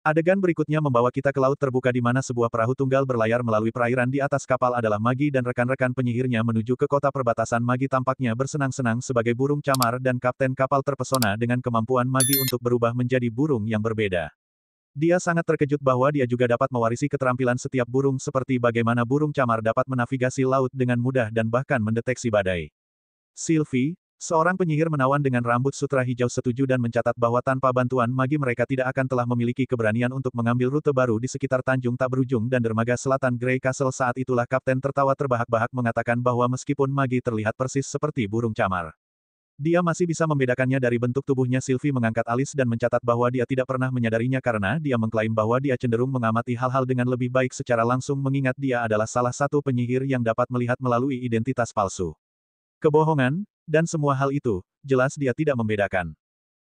Adegan berikutnya membawa kita ke laut terbuka di mana sebuah perahu tunggal berlayar melalui perairan di atas kapal adalah Magi dan rekan-rekan penyihirnya menuju ke kota perbatasan. Magi tampaknya bersenang-senang sebagai burung camar dan kapten kapal terpesona dengan kemampuan Magi untuk berubah menjadi burung yang berbeda. Dia sangat terkejut bahwa dia juga dapat mewarisi keterampilan setiap burung seperti bagaimana burung camar dapat menavigasi laut dengan mudah dan bahkan mendeteksi badai. Sylvie, seorang penyihir menawan dengan rambut sutra hijau setuju dan mencatat bahwa tanpa bantuan Magi mereka tidak akan telah memiliki keberanian untuk mengambil rute baru di sekitar Tanjung Tak Berujung dan dermaga selatan Grey Castle. Saat itulah kapten tertawa terbahak-bahak mengatakan bahwa meskipun Magi terlihat persis seperti burung camar, dia masih bisa membedakannya dari bentuk tubuhnya. Sylvie mengangkat alis dan mencatat bahwa dia tidak pernah menyadarinya karena dia mengklaim bahwa dia cenderung mengamati hal-hal dengan lebih baik secara langsung mengingat dia adalah salah satu penyihir yang dapat melihat melalui identitas palsu, kebohongan, dan semua hal itu. Jelas dia tidak membedakan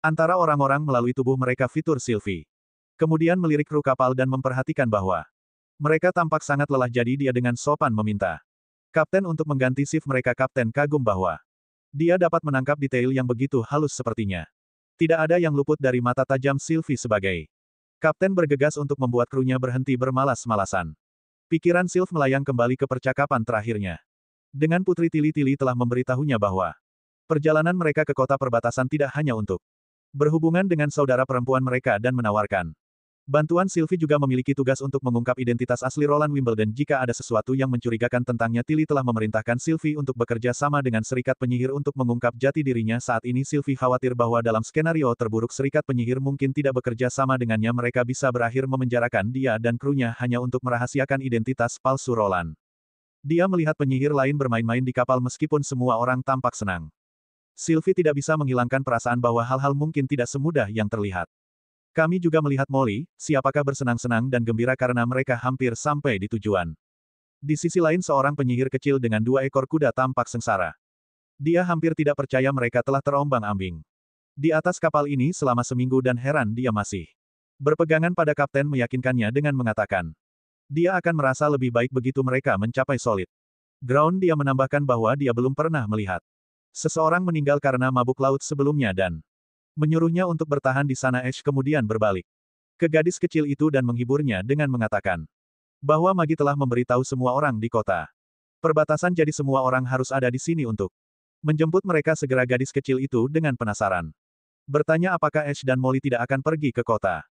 antara orang-orang melalui tubuh mereka, fitur Sylvie. Kemudian melirik kru kapal dan memperhatikan bahwa mereka tampak sangat lelah, jadi dia dengan sopan meminta kapten untuk mengganti shift mereka. Kapten kagum bahwa dia dapat menangkap detail yang begitu halus sepertinya. Tidak ada yang luput dari mata tajam Sylvie sebagai kapten bergegas untuk membuat krunya berhenti bermalas-malasan. Pikiran Sylvie melayang kembali ke percakapan terakhirnya dengan Putri Tili-Tili telah memberitahunya bahwa perjalanan mereka ke kota perbatasan tidak hanya untuk berhubungan dengan saudara perempuan mereka dan menawarkan bantuan. Sylvie juga memiliki tugas untuk mengungkap identitas asli Roland Wimbledon. Jika ada sesuatu yang mencurigakan tentangnya, Tili telah memerintahkan Sylvie untuk bekerja sama dengan Serikat Penyihir untuk mengungkap jati dirinya. Saat ini Sylvie khawatir bahwa dalam skenario terburuk Serikat Penyihir mungkin tidak bekerja sama dengannya. Mereka bisa berakhir memenjarakan dia dan krunya hanya untuk merahasiakan identitas palsu Roland. Dia melihat penyihir lain bermain-main di kapal meskipun semua orang tampak senang. Sylvie tidak bisa menghilangkan perasaan bahwa hal-hal mungkin tidak semudah yang terlihat. Kami juga melihat Molly, siapakah bersenang-senang dan gembira karena mereka hampir sampai di tujuan. Di sisi lain seorang penyihir kecil dengan 2 ekor kuda tampak sengsara. Dia hampir tidak percaya mereka telah terombang-ambing di atas kapal ini selama seminggu dan heran dia masih berpegangan pada kapten meyakinkannya dengan mengatakan dia akan merasa lebih baik begitu mereka mencapai solid ground. Dia menambahkan bahwa dia belum pernah melihat seseorang meninggal karena mabuk laut sebelumnya dan menyuruhnya untuk bertahan di sana. Ash kemudian berbalik ke gadis kecil itu dan menghiburnya dengan mengatakan bahwa Magi telah memberitahu semua orang di kota perbatasan, jadi semua orang harus ada di sini untuk menjemput mereka segera. Gadis kecil itu dengan penasaran bertanya apakah Ash dan Molly tidak akan pergi ke kota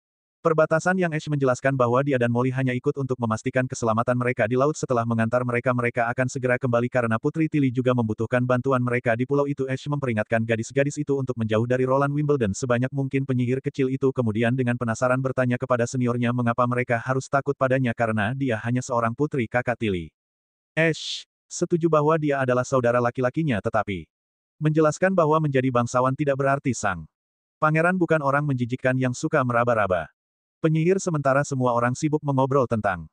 perbatasan, yang Ash menjelaskan bahwa dia dan Molly hanya ikut untuk memastikan keselamatan mereka di laut. Setelah mengantar mereka, mereka akan segera kembali karena Putri Tili juga membutuhkan bantuan mereka di pulau itu. Ash memperingatkan gadis-gadis itu untuk menjauh dari Roland Wimbledon sebanyak mungkin. Penyihir kecil itu kemudian dengan penasaran bertanya kepada seniornya mengapa mereka harus takut padanya karena dia hanya seorang putri kakak Tili. Ash setuju bahwa dia adalah saudara laki-lakinya, tetapi menjelaskan bahwa menjadi bangsawan tidak berarti sang pangeran bukan orang menjijikkan yang suka meraba-raba penyihir. Sementara semua orang sibuk mengobrol tentang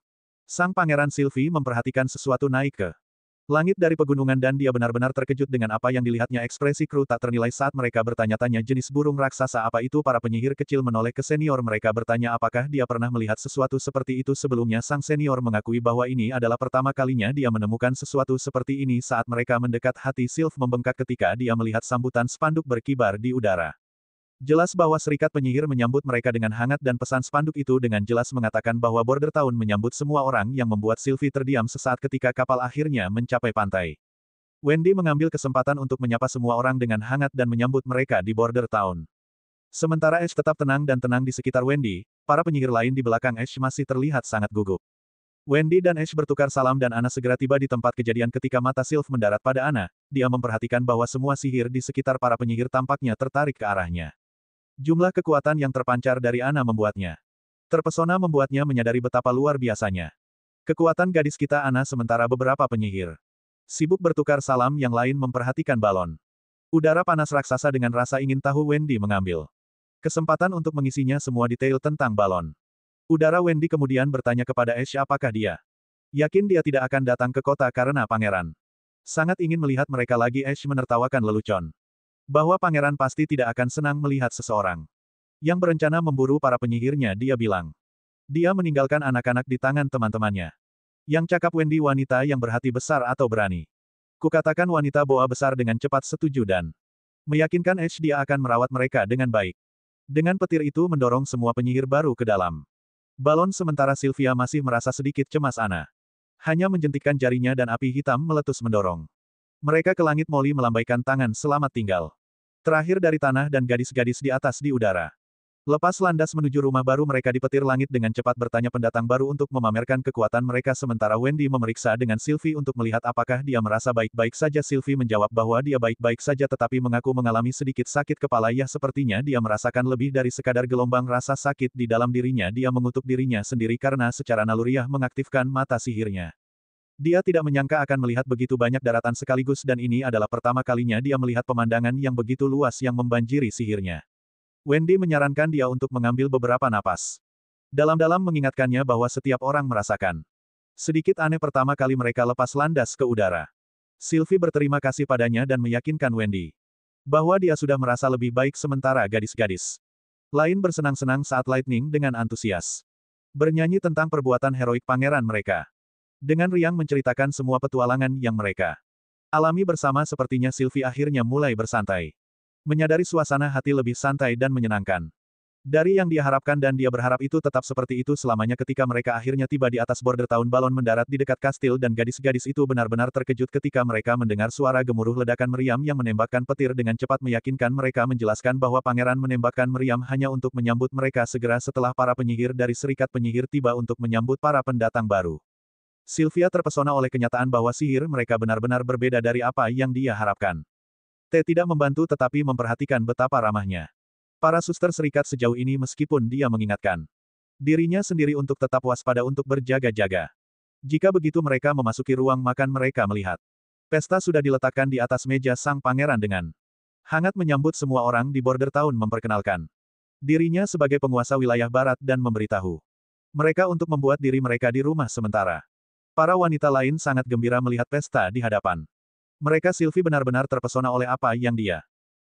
sang pangeran, Sylvie memperhatikan sesuatu naik ke langit dari pegunungan dan dia benar-benar terkejut dengan apa yang dilihatnya. Ekspresi kru tak ternilai saat mereka bertanya-tanya jenis burung raksasa apa itu. Para penyihir kecil menoleh ke senior mereka bertanya apakah dia pernah melihat sesuatu seperti itu sebelumnya. Sang senior mengakui bahwa ini adalah pertama kalinya dia menemukan sesuatu seperti ini. Saat mereka mendekat, hati Sylvie membengkak ketika dia melihat sambutan spanduk berkibar di udara. Jelas bahwa Serikat Penyihir menyambut mereka dengan hangat dan pesan spanduk itu dengan jelas mengatakan bahwa Border Town menyambut semua orang, yang membuat Sylvie terdiam sesaat ketika kapal akhirnya mencapai pantai. Wendy mengambil kesempatan untuk menyapa semua orang dengan hangat dan menyambut mereka di Border Town. Sementara Ash tetap tenang dan tenang di sekitar Wendy, para penyihir lain di belakang Ash masih terlihat sangat gugup. Wendy dan Ash bertukar salam dan Anna segera tiba di tempat kejadian. Ketika mata Sylvie mendarat pada Anna, dia memperhatikan bahwa semua sihir di sekitar para penyihir tampaknya tertarik ke arahnya. Jumlah kekuatan yang terpancar dari Anna membuatnya terpesona, membuatnya menyadari betapa luar biasanya kekuatan gadis kita Anna. Sementara beberapa penyihir sibuk bertukar salam, yang lain memperhatikan balon udara panas raksasa dengan rasa ingin tahu. Wendy mengambil kesempatan untuk mengisinya semua detail tentang balon udara. Wendy kemudian bertanya kepada Ash apakah dia yakin dia tidak akan datang ke kota karena pangeran sangat ingin melihat mereka lagi. Ash menertawakan lelucon bahwa pangeran pasti tidak akan senang melihat seseorang yang berencana memburu para penyihirnya. Dia bilang dia meninggalkan anak-anak di tangan teman-temannya yang cakap. Wendy wanita yang berhati besar atau berani. Kukatakan wanita boa besar dengan cepat setuju dan meyakinkan Ash dia akan merawat mereka dengan baik. Dengan petir itu mendorong semua penyihir baru ke dalam Balon sementara Sylvia masih merasa sedikit cemas Ana. Hanya menjentikkan jarinya dan api hitam meletus mendorong. Mereka ke langit Molly melambaikan tangan selamat tinggal. Terakhir dari tanah dan gadis-gadis di atas di udara. Lepas landas menuju rumah baru mereka di petir langit dengan cepat bertanya pendatang baru untuk memamerkan kekuatan mereka sementara Wendy memeriksa dengan Sylvie untuk melihat apakah dia merasa baik-baik saja. Sylvie menjawab bahwa dia baik-baik saja tetapi mengaku mengalami sedikit sakit kepala. Ya sepertinya dia merasakan lebih dari sekadar gelombang rasa sakit di dalam dirinya. Dia mengutuk dirinya sendiri karena secara naluriah mengaktifkan mata sihirnya. Dia tidak menyangka akan melihat begitu banyak daratan sekaligus dan ini adalah pertama kalinya dia melihat pemandangan yang begitu luas yang membanjiri sihirnya. Wendy menyarankan dia untuk mengambil beberapa napas. Dalam-dalam mengingatkannya bahwa setiap orang merasakan. Sedikit aneh pertama kali mereka lepas landas ke udara. Sylvie berterima kasih padanya dan meyakinkan Wendy bahwa dia sudah merasa lebih baik sementara gadis-gadis lain bersenang-senang saat Lightning dengan antusias bernyanyi tentang perbuatan heroik pangeran mereka. Dengan riang menceritakan semua petualangan yang mereka alami bersama sepertinya Sylvie akhirnya mulai bersantai. Menyadari suasana hati lebih santai dan menyenangkan. Dari yang dia harapkan dan dia berharap itu tetap seperti itu selamanya ketika mereka akhirnya tiba di atas border tahun balon mendarat di dekat kastil dan gadis-gadis itu benar-benar terkejut ketika mereka mendengar suara gemuruh ledakan meriam yang menembakkan petir dengan cepat meyakinkan mereka menjelaskan bahwa pangeran menembakkan meriam hanya untuk menyambut mereka segera setelah para penyihir dari serikat penyihir tiba untuk menyambut para pendatang baru. Sylvia terpesona oleh kenyataan bahwa sihir mereka benar-benar berbeda dari apa yang dia harapkan. Tidak membantu tetapi memperhatikan betapa ramahnya para suster serikat sejauh ini meskipun dia mengingatkan dirinya sendiri untuk tetap waspada untuk berjaga-jaga. Jika begitu mereka memasuki ruang makan mereka melihat pesta sudah diletakkan di atas meja sang pangeran dengan hangat menyambut semua orang di border town memperkenalkan dirinya sebagai penguasa wilayah barat dan memberitahu mereka untuk membuat diri mereka di rumah sementara. Para wanita lain sangat gembira melihat pesta di hadapan mereka. Sylvie benar-benar terpesona oleh apa yang dia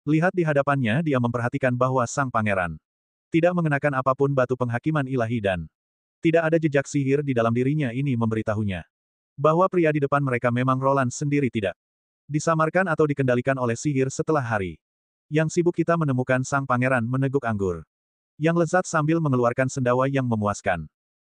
lihat di hadapannya. Dia memperhatikan bahwa sang pangeran tidak mengenakan apapun batu penghakiman ilahi dan tidak ada jejak sihir di dalam dirinya. Ini memberitahunya bahwa pria di depan mereka memang Roland sendiri tidak disamarkan atau dikendalikan oleh sihir. Setelah hari yang sibuk kita menemukan sang pangeran meneguk anggur yang lezat sambil mengeluarkan sendawa yang memuaskan.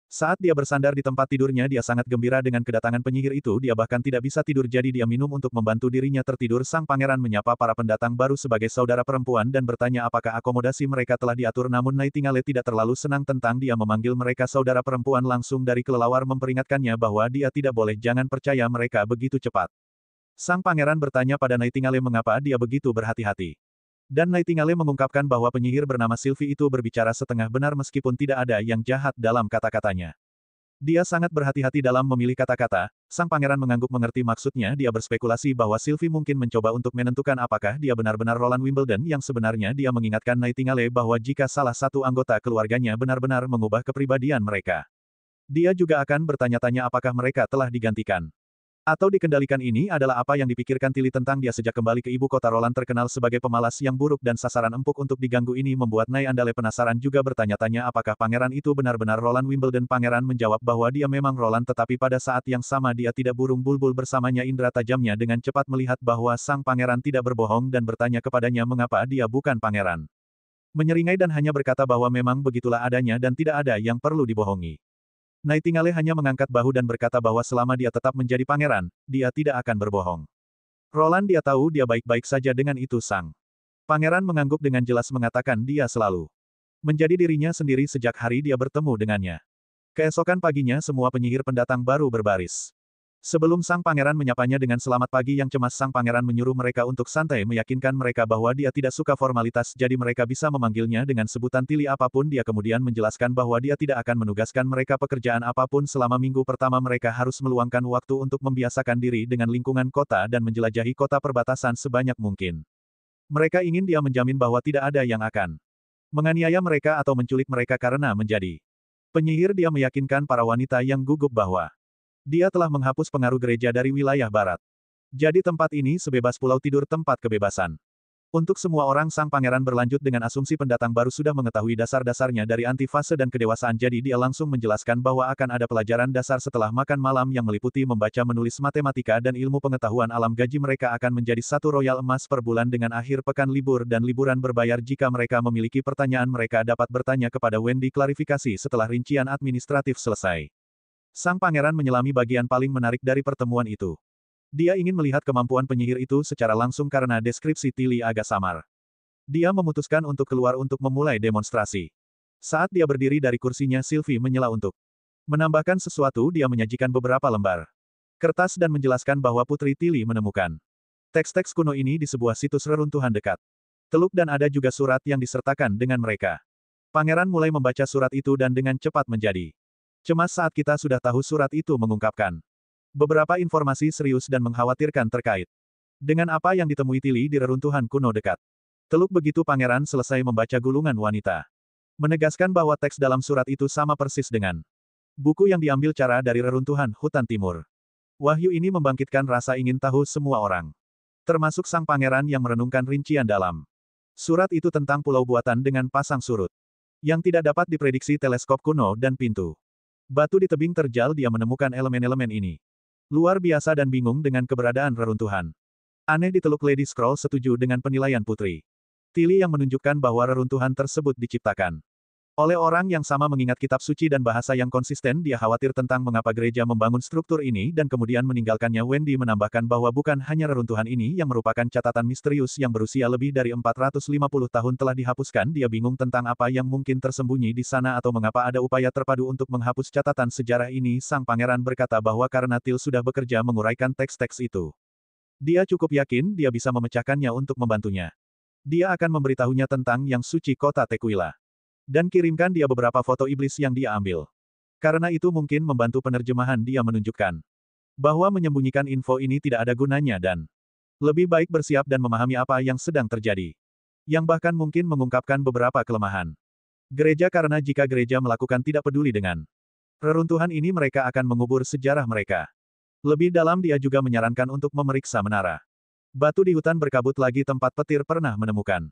Saat dia bersandar di tempat tidurnya dia sangat gembira dengan kedatangan penyihir itu. Dia bahkan tidak bisa tidur jadi dia minum untuk membantu dirinya tertidur. Sang pangeran menyapa para pendatang baru sebagai saudara perempuan dan bertanya apakah akomodasi mereka telah diatur, namun Nightingale tidak terlalu senang tentang dia memanggil mereka saudara perempuan langsung dari kelelawar memperingatkannya bahwa dia tidak boleh jangan percaya mereka begitu cepat. Sang pangeran bertanya pada Nightingale mengapa dia begitu berhati-hati. Dan Nightingale mengungkapkan bahwa penyihir bernama Sylvie itu berbicara setengah benar meskipun tidak ada yang jahat dalam kata-katanya. Dia sangat berhati-hati dalam memilih kata-kata. Sang pangeran mengangguk mengerti maksudnya. Dia berspekulasi bahwa Sylvie mungkin mencoba untuk menentukan apakah dia benar-benar Roland Wimbledon yang sebenarnya. Dia mengingatkan Nightingale bahwa jika salah satu anggota keluarganya benar-benar mengubah kepribadian mereka, dia juga akan bertanya-tanya apakah mereka telah digantikan atau dikendalikan. Ini adalah apa yang dipikirkan Tilly tentang dia sejak kembali ke ibu kota. Roland terkenal sebagai pemalas yang buruk dan sasaran empuk untuk diganggu. Ini membuat Nightingale penasaran juga bertanya-tanya apakah pangeran itu benar-benar Roland Wimbledon. Pangeran menjawab bahwa dia memang Roland tetapi pada saat yang sama dia tidak. Burung bulbul bersamanya indera tajamnya dengan cepat melihat bahwa sang pangeran tidak berbohong dan bertanya kepadanya mengapa dia bukan pangeran. Menyeringai dan hanya berkata bahwa memang begitulah adanya dan tidak ada yang perlu dibohongi. Nightingale hanya mengangkat bahu dan berkata bahwa selama dia tetap menjadi pangeran, dia tidak akan berbohong. Roland dia tahu dia baik-baik saja dengan itu. Sang pangeran mengangguk dengan jelas mengatakan dia selalu menjadi dirinya sendiri sejak hari dia bertemu dengannya. Keesokan paginya semua penyihir pendatang baru berbaris. Sebelum sang pangeran menyapanya dengan selamat pagi yang cemas, sang pangeran menyuruh mereka untuk santai meyakinkan mereka bahwa dia tidak suka formalitas jadi mereka bisa memanggilnya dengan sebutan Tilly apapun. Dia kemudian menjelaskan bahwa dia tidak akan menugaskan mereka pekerjaan apapun selama minggu pertama. Mereka harus meluangkan waktu untuk membiasakan diri dengan lingkungan kota dan menjelajahi kota perbatasan sebanyak mungkin. Mereka ingin dia menjamin bahwa tidak ada yang akan menganiaya mereka atau menculik mereka karena menjadi penyihir. Dia meyakinkan para wanita yang gugup bahwa dia telah menghapus pengaruh gereja dari wilayah barat. Jadi tempat ini sebebas pulau tidur, tempat kebebasan. Untuk semua orang, sang pangeran berlanjut dengan asumsi pendatang baru sudah mengetahui dasar-dasarnya dari antifase dan kedewasaan, jadi dia langsung menjelaskan bahwa akan ada pelajaran dasar setelah makan malam yang meliputi membaca menulis matematika dan ilmu pengetahuan alam. Gaji mereka akan menjadi 1 royal emas per bulan dengan akhir pekan libur dan liburan berbayar. Jika mereka memiliki pertanyaan, mereka dapat bertanya kepada Wendy. Klarifikasi setelah rincian administratif selesai. Sang pangeran menyelami bagian paling menarik dari pertemuan itu. Dia ingin melihat kemampuan penyihir itu secara langsung karena deskripsi Tilly agak samar. Dia memutuskan untuk keluar untuk memulai demonstrasi. Saat dia berdiri dari kursinya, Sylvie menyela untuk menambahkan sesuatu. Dia menyajikan beberapa lembar kertas dan menjelaskan bahwa Putri Tilly menemukan teks-teks kuno ini di sebuah situs reruntuhan dekat Teluk, dan ada juga surat yang disertakan dengan mereka. Pangeran mulai membaca surat itu dan dengan cepat menjadi cemas saat kita sudah tahu surat itu mengungkapkan beberapa informasi serius dan mengkhawatirkan terkait dengan apa yang ditemui Tilly di reruntuhan kuno dekat Teluk. Begitu pangeran selesai membaca, gulungan wanita menegaskan bahwa teks dalam surat itu sama persis dengan buku yang diambil cara dari reruntuhan hutan timur. Wahyu ini membangkitkan rasa ingin tahu semua orang, termasuk sang pangeran yang merenungkan rincian dalam surat itu tentang pulau buatan dengan pasang surut yang tidak dapat diprediksi, teleskop kuno, dan pintu batu di tebing terjal. Dia menemukan elemen-elemen ini luar biasa dan bingung dengan keberadaan reruntuhan aneh di Teluk. Lady Scroll setuju dengan penilaian Putri Tilly yang menunjukkan bahwa reruntuhan tersebut diciptakan oleh orang yang sama, mengingat kitab suci dan bahasa yang konsisten. Dia khawatir tentang mengapa gereja membangun struktur ini dan kemudian meninggalkannya. Wendy menambahkan bahwa bukan hanya reruntuhan ini yang merupakan catatan misterius yang berusia lebih dari 450 tahun telah dihapuskan. Dia bingung tentang apa yang mungkin tersembunyi di sana atau mengapa ada upaya terpadu untuk menghapus catatan sejarah ini. Sang pangeran berkata bahwa karena Till sudah bekerja menguraikan teks-teks itu, dia cukup yakin dia bisa memecahkannya untuk membantunya. Dia akan memberitahunya tentang yang suci kota Tequila dan kirimkan dia beberapa foto iblis yang dia ambil. Karena itu mungkin membantu penerjemahan. Dia menunjukkan bahwa menyembunyikan info ini tidak ada gunanya dan lebih baik bersiap dan memahami apa yang sedang terjadi, yang bahkan mungkin mengungkapkan beberapa kelemahan gereja, karena jika gereja melakukan tidak peduli dengan reruntuhan ini, mereka akan mengubur sejarah mereka lebih dalam. Dia juga menyarankan untuk memeriksa menara batu di hutan berkabut lagi, tempat petir pernah menemukan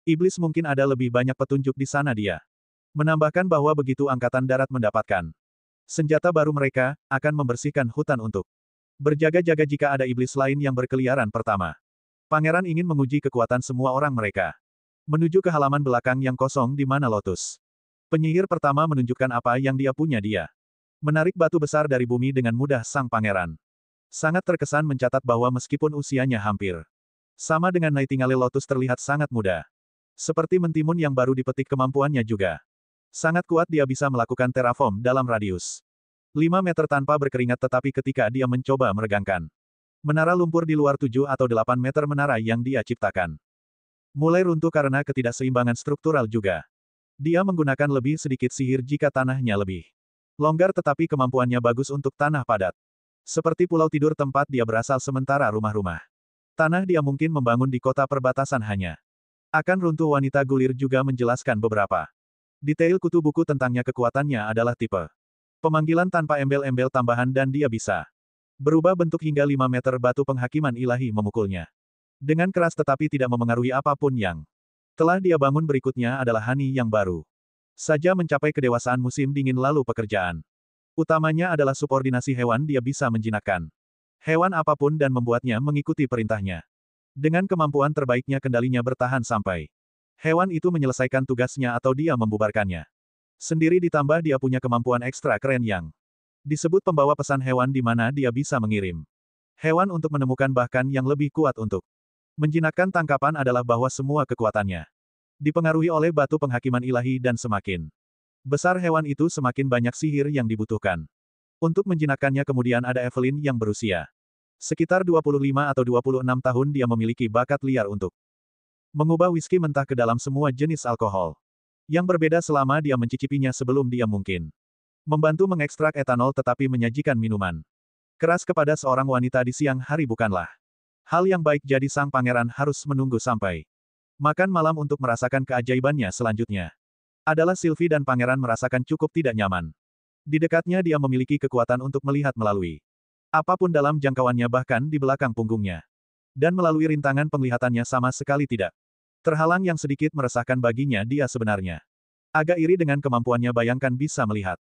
iblis. Mungkin ada lebih banyak petunjuk di sana. Dia menambahkan bahwa begitu angkatan darat mendapatkan senjata baru, mereka akan membersihkan hutan untuk berjaga-jaga jika ada iblis lain yang berkeliaran. Pertama, pangeran ingin menguji kekuatan semua orang. Mereka menuju ke halaman belakang yang kosong di mana Lotus penyihir pertama menunjukkan apa yang dia punya. Dia menarik batu besar dari bumi dengan mudah. Sang pangeran sangat terkesan mencatat bahwa meskipun usianya hampir sama dengan Nightingale, Lotus terlihat sangat muda. Seperti mentimun yang baru dipetik, kemampuannya juga sangat kuat. Dia bisa melakukan terraform dalam radius 5 meter tanpa berkeringat, tetapi ketika dia mencoba meregangkan menara lumpur di luar 7 atau 8 meter, menara yang dia ciptakan mulai runtuh karena ketidakseimbangan struktural juga. Dia menggunakan lebih sedikit sihir jika tanahnya lebih longgar, tetapi kemampuannya bagus untuk tanah padat. Seperti pulau tidur tempat dia berasal, sementara rumah-rumah tanah dia mungkin membangun di kota perbatasan hanya akan runtuh. Wanita gulir juga menjelaskan beberapa detail kutu buku tentangnya. Kekuatannya adalah tipe pemanggilan tanpa embel-embel tambahan dan dia bisa berubah bentuk hingga 5 meter. Batu penghakiman ilahi memukulnya dengan keras, tetapi tidak memengaruhi apapun yang telah dia bangun. Berikutnya adalah Hani yang baru saja mencapai kedewasaan musim dingin, lalu pekerjaan utamanya adalah subordinasi hewan. Dia bisa menjinakkan hewan apapun dan membuatnya mengikuti perintahnya. Dengan kemampuan terbaiknya, kendalinya bertahan sampai hewan itu menyelesaikan tugasnya atau dia membubarkannya sendiri. Ditambah dia punya kemampuan ekstra keren yang disebut pembawa pesan hewan, di mana dia bisa mengirim hewan untuk menemukan bahkan yang lebih kuat untuk menjinakkan tangkapan. Adalah bahwa semua kekuatannya dipengaruhi oleh batu penghakiman ilahi, dan semakin besar hewan itu, semakin banyak sihir yang dibutuhkan untuk menjinakkannya. Kemudian ada Evelyn yang berusia sekitar 25 atau 26 tahun. Dia memiliki bakat liar untuk mengubah whisky mentah ke dalam semua jenis alkohol yang berbeda selama dia mencicipinya sebelum dia mungkin membantu mengekstrak etanol, tetapi menyajikan minuman keras kepada seorang wanita di siang hari bukanlah hal yang baik. Jadi sang pangeran harus menunggu sampai makan malam untuk merasakan keajaibannya. Selanjutnya adalah Sylvie, dan pangeran merasakan cukup tidak nyaman. Di dekatnya dia memiliki kekuatan untuk melihat melalui apapun dalam jangkauannya, bahkan di belakang punggungnya. Dan melalui rintangan penglihatannya sama sekali tidak Terhalang yang sedikit meresahkan baginya dia sebenarnya. Agak iri dengan kemampuannya bayangkan bisa melihat.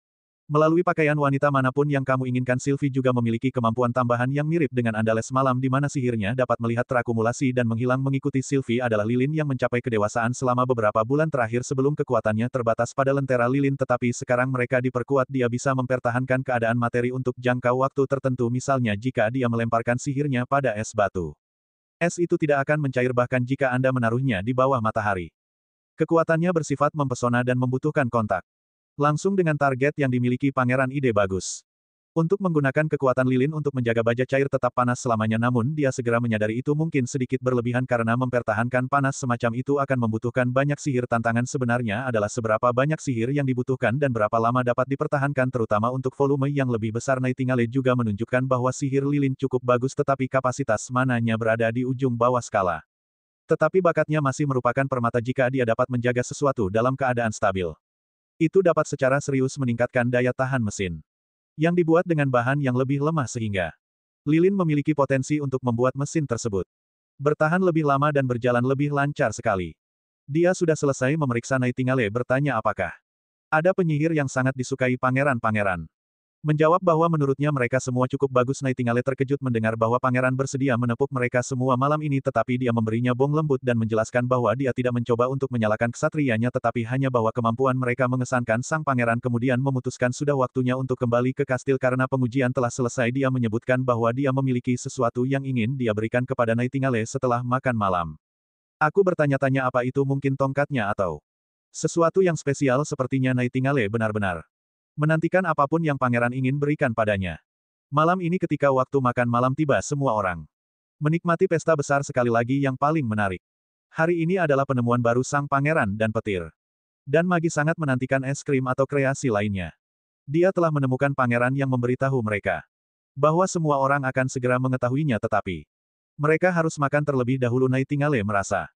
Melalui pakaian wanita manapun yang kamu inginkan Sylvie juga memiliki kemampuan tambahan yang mirip dengan Andales malam di mana sihirnya dapat melihat terakumulasi dan menghilang mengikuti Sylvie adalah lilin yang mencapai kedewasaan selama beberapa bulan terakhir sebelum kekuatannya terbatas pada lentera lilin tetapi sekarang mereka diperkuat dia bisa mempertahankan keadaan materi untuk jangka waktu tertentu misalnya jika dia melemparkan sihirnya pada es batu. Es itu tidak akan mencair bahkan jika Anda menaruhnya di bawah matahari. Kekuatannya bersifat mempesona dan membutuhkan kontak langsung dengan target yang dimiliki pangeran ide bagus. Untuk menggunakan kekuatan lilin untuk menjaga baja cair tetap panas selamanya namun dia segera menyadari itu mungkin sedikit berlebihan karena mempertahankan panas semacam itu akan membutuhkan banyak sihir tantangan sebenarnya adalah seberapa banyak sihir yang dibutuhkan dan berapa lama dapat dipertahankan terutama untuk volume yang lebih besar Nightingale juga menunjukkan bahwa sihir lilin cukup bagus tetapi kapasitas mananya berada di ujung bawah skala. Tetapi bakatnya masih merupakan permata jika dia dapat menjaga sesuatu dalam keadaan stabil. Itu dapat secara serius meningkatkan daya tahan mesin. Yang dibuat dengan bahan yang lebih lemah sehingga lilin memiliki potensi untuk membuat mesin tersebut bertahan lebih lama dan berjalan lebih lancar sekali. Dia sudah selesai memeriksa Nightingale bertanya apakah ada penyihir yang sangat disukai pangeran-pangeran. Menjawab bahwa menurutnya mereka semua cukup bagus Nightingale terkejut mendengar bahwa pangeran bersedia menepuk mereka semua malam ini tetapi dia memberinya bong lembut dan menjelaskan bahwa dia tidak mencoba untuk menyalahkan kesatrianya tetapi hanya bahwa kemampuan mereka mengesankan sang pangeran kemudian memutuskan sudah waktunya untuk kembali ke kastil karena pengujian telah selesai dia menyebutkan bahwa dia memiliki sesuatu yang ingin dia berikan kepada Nightingale setelah makan malam. Aku bertanya-tanya apa itu mungkin tongkatnya atau sesuatu yang spesial sepertinya Nightingale benar-benar menantikan apapun yang pangeran ingin berikan padanya. Malam ini ketika waktu makan malam tiba semua orang menikmati pesta besar sekali lagi yang paling menarik. Hari ini adalah penemuan baru sang pangeran dan petir. Dan Magi sangat menantikan es krim atau kreasi lainnya. Dia telah menemukan pangeran yang memberitahu mereka bahwa semua orang akan segera mengetahuinya tetapi mereka harus makan terlebih dahulu Nightingale merasa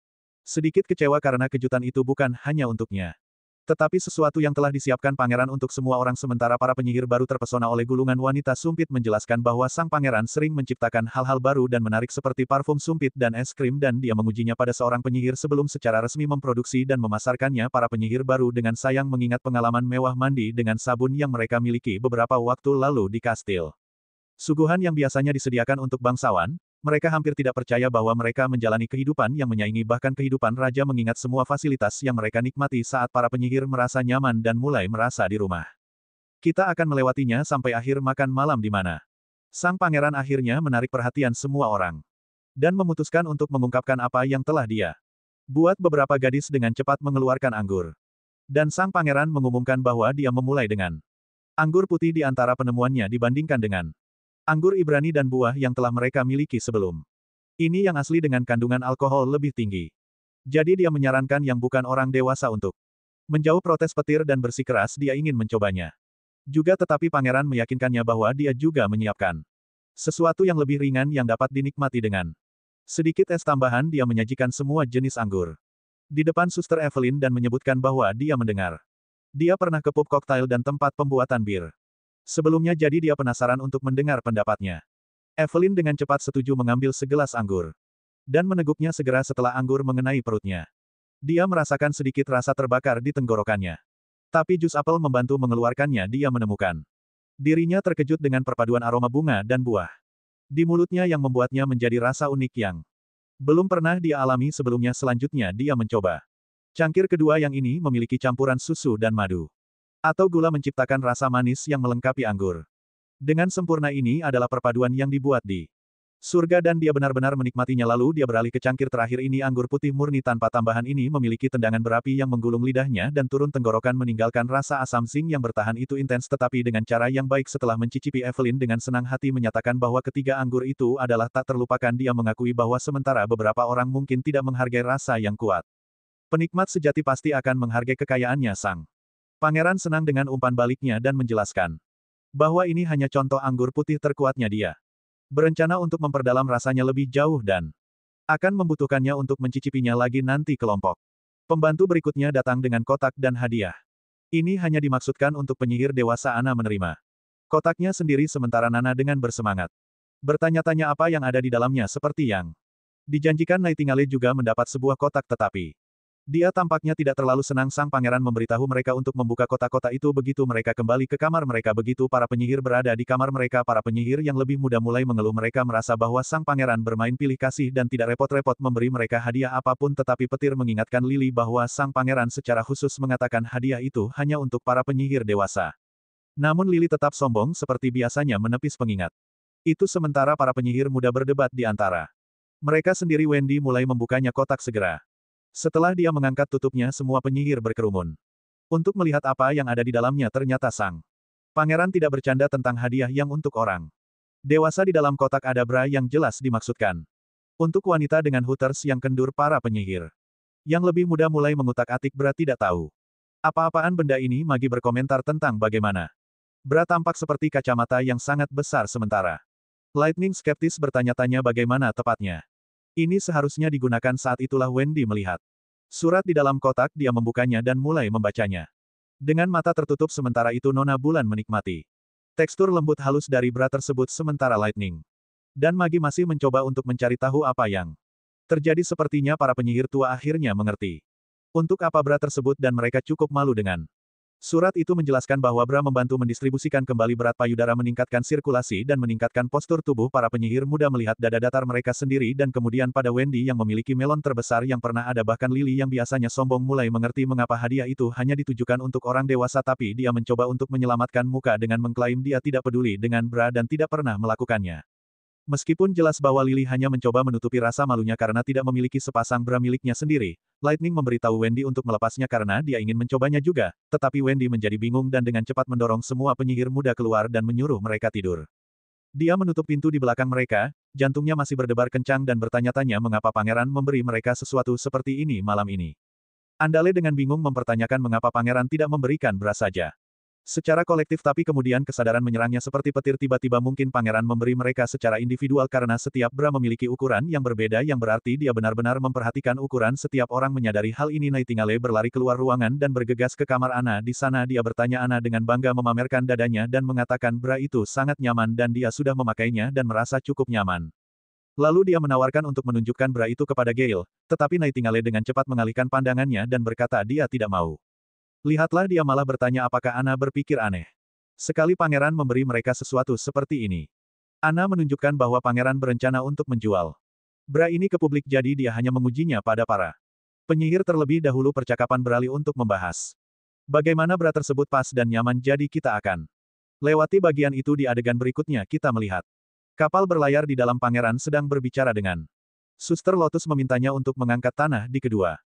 sedikit kecewa karena kejutan itu bukan hanya untuknya. Tetapi sesuatu yang telah disiapkan pangeran untuk semua orang sementara para penyihir baru terpesona oleh gulungan wanita sumpit menjelaskan bahwa sang pangeran sering menciptakan hal-hal baru dan menarik seperti parfum sumpit dan es krim dan dia mengujinya pada seorang penyihir sebelum secara resmi memproduksi dan memasarkannya para penyihir baru dengan sayang mengingat pengalaman mewah mandi dengan sabun yang mereka miliki beberapa waktu lalu di kastil. Suguhan yang biasanya disediakan untuk bangsawan, mereka hampir tidak percaya bahwa mereka menjalani kehidupan yang menyaingi bahkan kehidupan raja mengingat semua fasilitas yang mereka nikmati saat para penyihir merasa nyaman dan mulai merasa di rumah. Kita akan melewatinya sampai akhir makan malam di mana sang pangeran akhirnya menarik perhatian semua orang dan memutuskan untuk mengungkapkan apa yang telah dia buat beberapa gadis dengan cepat mengeluarkan anggur. Dan sang pangeran mengumumkan bahwa dia memulai dengan anggur putih di antara penemuannya dibandingkan dengan anggur Ibrani dan buah yang telah mereka miliki sebelum. Ini yang asli dengan kandungan alkohol lebih tinggi. Jadi dia menyarankan yang bukan orang dewasa untuk menjauh protes petir dan bersikeras dia ingin mencobanya. Juga tetapi pangeran meyakinkannya bahwa dia juga menyiapkan sesuatu yang lebih ringan yang dapat dinikmati dengan sedikit es tambahan dia menyajikan semua jenis anggur di depan Suster Evelyn dan menyebutkan bahwa dia mendengar. Dia pernah ke pub koktail dan tempat pembuatan bir sebelumnya jadi dia penasaran untuk mendengar pendapatnya. Evelyn dengan cepat setuju mengambil segelas anggur. Dan meneguknya segera setelah anggur mengenai perutnya. Dia merasakan sedikit rasa terbakar di tenggorokannya. Tapi jus apel membantu mengeluarkannya dia menemukan. Dirinya terkejut dengan perpaduan aroma bunga dan buah di mulutnya yang membuatnya menjadi rasa unik yang belum pernah dia alami sebelumnya selanjutnya dia mencoba. Cangkir kedua yang ini memiliki campuran susu dan madu. Atau gula menciptakan rasa manis yang melengkapi anggur. Dengan sempurna ini adalah perpaduan yang dibuat di surga dan dia benar-benar menikmatinya lalu dia beralih ke cangkir terakhir ini anggur putih murni tanpa tambahan ini memiliki tendangan berapi yang menggulung lidahnya dan turun tenggorokan meninggalkan rasa asam sing yang bertahan itu intens tetapi dengan cara yang baik setelah mencicipi Evelyn dengan senang hati menyatakan bahwa ketiga anggur itu adalah tak terlupakan dia mengakui bahwa sementara beberapa orang mungkin tidak menghargai rasa yang kuat. Penikmat sejati pasti akan menghargai kekayaannya sang pangeran senang dengan umpan baliknya dan menjelaskan bahwa ini hanya contoh anggur putih terkuatnya dia. Berencana untuk memperdalam rasanya lebih jauh dan akan membutuhkannya untuk mencicipinya lagi nanti kelompok. Pembantu berikutnya datang dengan kotak dan hadiah. Ini hanya dimaksudkan untuk penyihir dewasa Ana menerima kotaknya sendiri sementara Nana dengan bersemangat bertanya-tanya apa yang ada di dalamnya seperti yang Dijanjikan Nightingale juga mendapat sebuah kotak tetapi dia tampaknya tidak terlalu senang sang pangeran memberitahu mereka untuk membuka kotak-kotak itu begitu mereka kembali ke kamar mereka begitu para penyihir berada di kamar mereka para penyihir yang lebih muda mulai mengeluh mereka merasa bahwa sang pangeran bermain pilih kasih dan tidak repot-repot memberi mereka hadiah apapun tetapi petir mengingatkan Lily bahwa sang pangeran secara khusus mengatakan hadiah itu hanya untuk para penyihir dewasa. Namun Lily tetap sombong seperti biasanya menepis pengingat. Itu sementara para penyihir muda berdebat di antara mereka sendiri Wendy mulai membukanya kotak segera. Setelah dia mengangkat tutupnya semua penyihir berkerumun. Untuk melihat apa yang ada di dalamnya ternyata sang pangeran tidak bercanda tentang hadiah yang untuk orang dewasa di dalam kotak ada bra yang jelas dimaksudkan. Untuk wanita dengan hooters yang kendur para penyihir. Yang lebih muda mulai mengutak-atik bra tidak tahu. Apa-apaan benda ini Magi berkomentar tentang bagaimana. Bra tampak seperti kacamata yang sangat besar sementara. Lightning skeptis bertanya-tanya bagaimana tepatnya. Ini seharusnya digunakan saat itulah Wendy melihat surat di dalam kotak dia membukanya dan mulai membacanya. Dengan mata tertutup sementara itu Nona Bulan menikmati tekstur lembut halus dari bra tersebut sementara Lightning dan Magi masih mencoba untuk mencari tahu apa yang terjadi sepertinya para penyihir tua akhirnya mengerti. Untuk apa bra tersebut dan mereka cukup malu dengan surat itu menjelaskan bahwa bra membantu mendistribusikan kembali berat payudara meningkatkan sirkulasi dan meningkatkan postur tubuh para penyihir muda melihat dada datar mereka sendiri dan kemudian pada Wendy yang memiliki melon terbesar yang pernah ada bahkan Lily yang biasanya sombong mulai mengerti mengapa hadiah itu hanya ditujukan untuk orang dewasa tapi dia mencoba untuk menyelamatkan muka dengan mengklaim dia tidak peduli dengan bra dan tidak pernah melakukannya. Meskipun jelas bahwa Lily hanya mencoba menutupi rasa malunya karena tidak memiliki sepasang bra miliknya sendiri, Lightning memberitahu Wendy untuk melepasnya karena dia ingin mencobanya juga, tetapi Wendy menjadi bingung dan dengan cepat mendorong semua penyihir muda keluar dan menyuruh mereka tidur. Dia menutup pintu di belakang mereka, jantungnya masih berdebar kencang dan bertanya-tanya mengapa pangeran memberi mereka sesuatu seperti ini malam ini. Andale dengan bingung mempertanyakan mengapa pangeran tidak memberikan bra saja. Secara kolektif tapi kemudian kesadaran menyerangnya seperti petir tiba-tiba mungkin pangeran memberi mereka secara individual karena setiap bra memiliki ukuran yang berbeda yang berarti dia benar-benar memperhatikan ukuran setiap orang menyadari hal ini Nightingale berlari keluar ruangan dan bergegas ke kamar Ana di sana dia bertanya Ana dengan bangga memamerkan dadanya dan mengatakan bra itu sangat nyaman dan dia sudah memakainya dan merasa cukup nyaman. Lalu dia menawarkan untuk menunjukkan bra itu kepada Gale, tetapi Nightingale dengan cepat mengalihkan pandangannya dan berkata dia tidak mau. Lihatlah dia malah bertanya apakah Ana berpikir aneh. Sekali pangeran memberi mereka sesuatu seperti ini. Ana menunjukkan bahwa pangeran berencana untuk menjual bra ini ke publik jadi dia hanya mengujinya pada para penyihir terlebih dahulu percakapan beralih untuk membahas bagaimana bra tersebut pas dan nyaman jadi kita akan lewati bagian itu di adegan berikutnya kita melihat kapal berlayar di dalam pangeran sedang berbicara dengan Suster Lotus memintanya untuk mengangkat tanah di kedua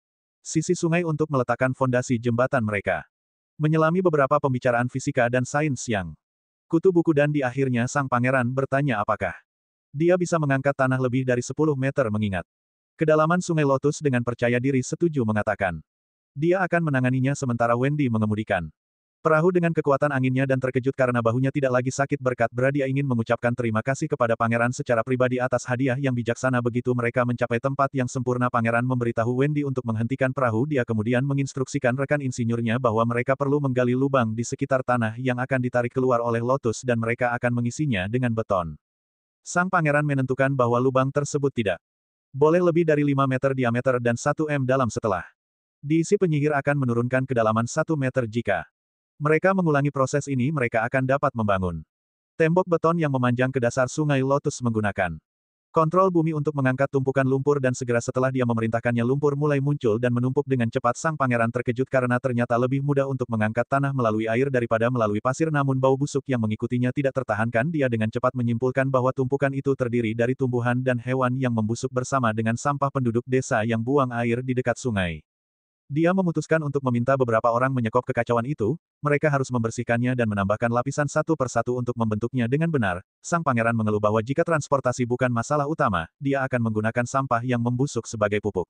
sisi sungai untuk meletakkan fondasi jembatan mereka. Menyelami beberapa pembicaraan fisika dan sains yang kutu buku dan di akhirnya sang pangeran bertanya apakah dia bisa mengangkat tanah lebih dari 10 meter mengingat kedalaman sungai Lotus dengan percaya diri setuju mengatakan dia akan menanganinya sementara Wendy mengemudikan perahu dengan kekuatan anginnya dan terkejut karena bahunya tidak lagi sakit berkat bra dia ingin mengucapkan terima kasih kepada pangeran secara pribadi atas hadiah yang bijaksana begitu mereka mencapai tempat yang sempurna pangeran memberitahu Wendy untuk menghentikan perahu dia kemudian menginstruksikan rekan insinyurnya bahwa mereka perlu menggali lubang di sekitar tanah yang akan ditarik keluar oleh Lotus dan mereka akan mengisinya dengan beton. Sang pangeran menentukan bahwa lubang tersebut tidak boleh lebih dari 5 meter diameter dan 1 m dalam setelah diisi penyihir akan menurunkan kedalaman 1 meter jika mereka mengulangi proses ini mereka akan dapat membangun tembok beton yang memanjang ke dasar sungai Lotus menggunakan kontrol bumi untuk mengangkat tumpukan lumpur dan segera setelah dia memerintahkannya lumpur mulai muncul dan menumpuk dengan cepat sang pangeran terkejut karena ternyata lebih mudah untuk mengangkat tanah melalui air daripada melalui pasir namun bau busuk yang mengikutinya tidak tertahankan dia dengan cepat menyimpulkan bahwa tumpukan itu terdiri dari tumbuhan dan hewan yang membusuk bersama dengan sampah penduduk desa yang buang air di dekat sungai. Dia memutuskan untuk meminta beberapa orang menyekop kekacauan itu, mereka harus membersihkannya dan menambahkan lapisan satu persatu untuk membentuknya dengan benar. Sang pangeran mengeluh bahwa jika transportasi bukan masalah utama, dia akan menggunakan sampah yang membusuk sebagai pupuk.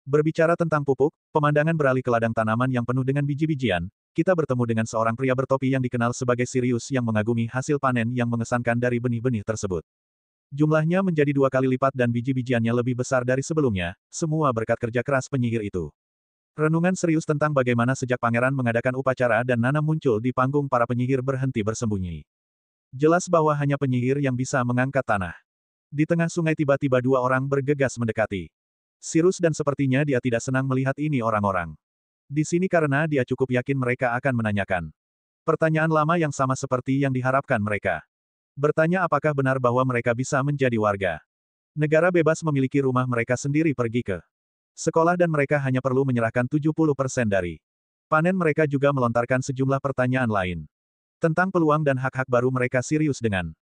Berbicara tentang pupuk, pemandangan beralih ke ladang tanaman yang penuh dengan biji-bijian, kita bertemu dengan seorang pria bertopi yang dikenal sebagai Sirius yang mengagumi hasil panen yang mengesankan dari benih-benih tersebut. Jumlahnya menjadi 2 kali lipat dan biji-bijiannya lebih besar dari sebelumnya, semua berkat kerja keras penyihir itu. Renungan serius tentang bagaimana sejak pangeran mengadakan upacara dan Nana muncul di panggung para penyihir berhenti bersembunyi. Jelas bahwa hanya penyihir yang bisa mengangkat tanah. Di tengah sungai tiba-tiba dua orang bergegas mendekati Sirius dan sepertinya dia tidak senang melihat ini orang-orang. Di sini karena dia cukup yakin mereka akan menanyakan pertanyaan lama yang sama seperti yang diharapkan mereka. Bertanya apakah benar bahwa mereka bisa menjadi warga negara bebas memiliki rumah mereka sendiri pergi ke sekolah dan mereka hanya perlu menyerahkan 70% dari panen mereka juga melontarkan sejumlah pertanyaan lain tentang peluang dan hak-hak baru mereka. Sirius dengan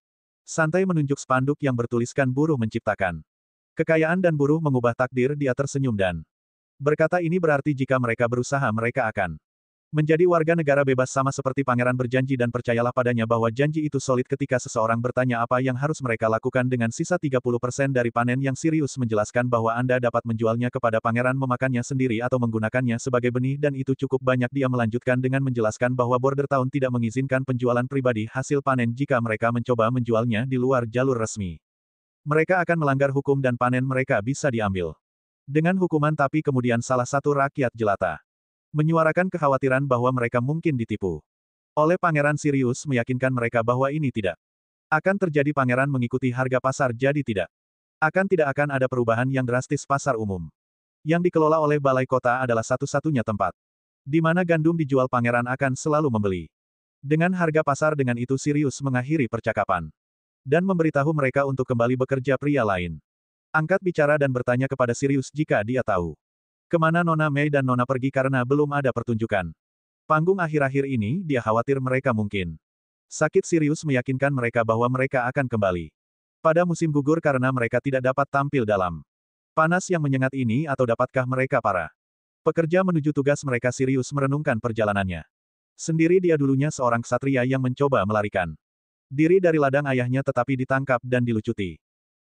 santai menunjuk spanduk yang bertuliskan buruh menciptakan kekayaan dan buruh mengubah takdir. Dia tersenyum dan berkata ini berarti jika mereka berusaha mereka akan menjadi warga negara bebas sama seperti pangeran berjanji dan percayalah padanya bahwa janji itu solid. Ketika seseorang bertanya apa yang harus mereka lakukan dengan sisa 30% dari panen yang Sirius menjelaskan bahwa Anda dapat menjualnya kepada pangeran, memakannya sendiri atau menggunakannya sebagai benih dan itu cukup banyak. Dia melanjutkan dengan menjelaskan bahwa Border Town tidak mengizinkan penjualan pribadi hasil panen jika mereka mencoba menjualnya di luar jalur resmi. Mereka akan melanggar hukum dan panen mereka bisa diambil dengan hukuman. Tapi kemudian salah satu rakyat jelata menyuarakan kekhawatiran bahwa mereka mungkin ditipu oleh Pangeran. Sirius meyakinkan mereka bahwa ini tidak akan terjadi. Pangeran mengikuti harga pasar jadi tidak akan ada perubahan yang drastis. Pasar umum yang dikelola oleh balai kota adalah satu-satunya tempat di mana gandum dijual. Pangeran akan selalu membeli dengan harga pasar. Dengan itu Sirius mengakhiri percakapan dan memberitahu mereka untuk kembali bekerja. Pria lain angkat bicara dan bertanya kepada Sirius jika dia tahu kemana Nona Mei dan Nona pergi karena belum ada pertunjukan panggung akhir-akhir ini. Dia khawatir mereka mungkin sakit. Sirius meyakinkan mereka bahwa mereka akan kembali pada musim gugur karena mereka tidak dapat tampil dalam panas yang menyengat ini. Atau dapatkah mereka para pekerja menuju tugas mereka? Sirius merenungkan perjalanannya sendiri. Dia dulunya seorang ksatria yang mencoba melarikan diri dari ladang ayahnya tetapi ditangkap dan dilucuti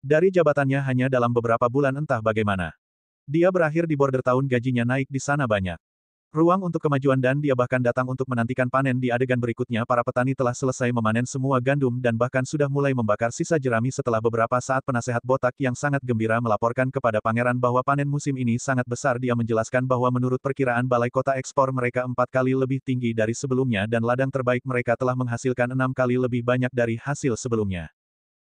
dari jabatannya hanya dalam beberapa bulan. Entah bagaimana dia berakhir di Border Town. Gajinya naik di sana, banyak ruang untuk kemajuan dan dia bahkan datang untuk menantikan panen. Di adegan berikutnya para petani telah selesai memanen semua gandum dan bahkan sudah mulai membakar sisa jerami. Setelah beberapa saat penasehat botak yang sangat gembira melaporkan kepada pangeran bahwa panen musim ini sangat besar. Dia menjelaskan bahwa menurut perkiraan balai kota ekspor mereka 4 kali lebih tinggi dari sebelumnya dan ladang terbaik mereka telah menghasilkan 6 kali lebih banyak dari hasil sebelumnya.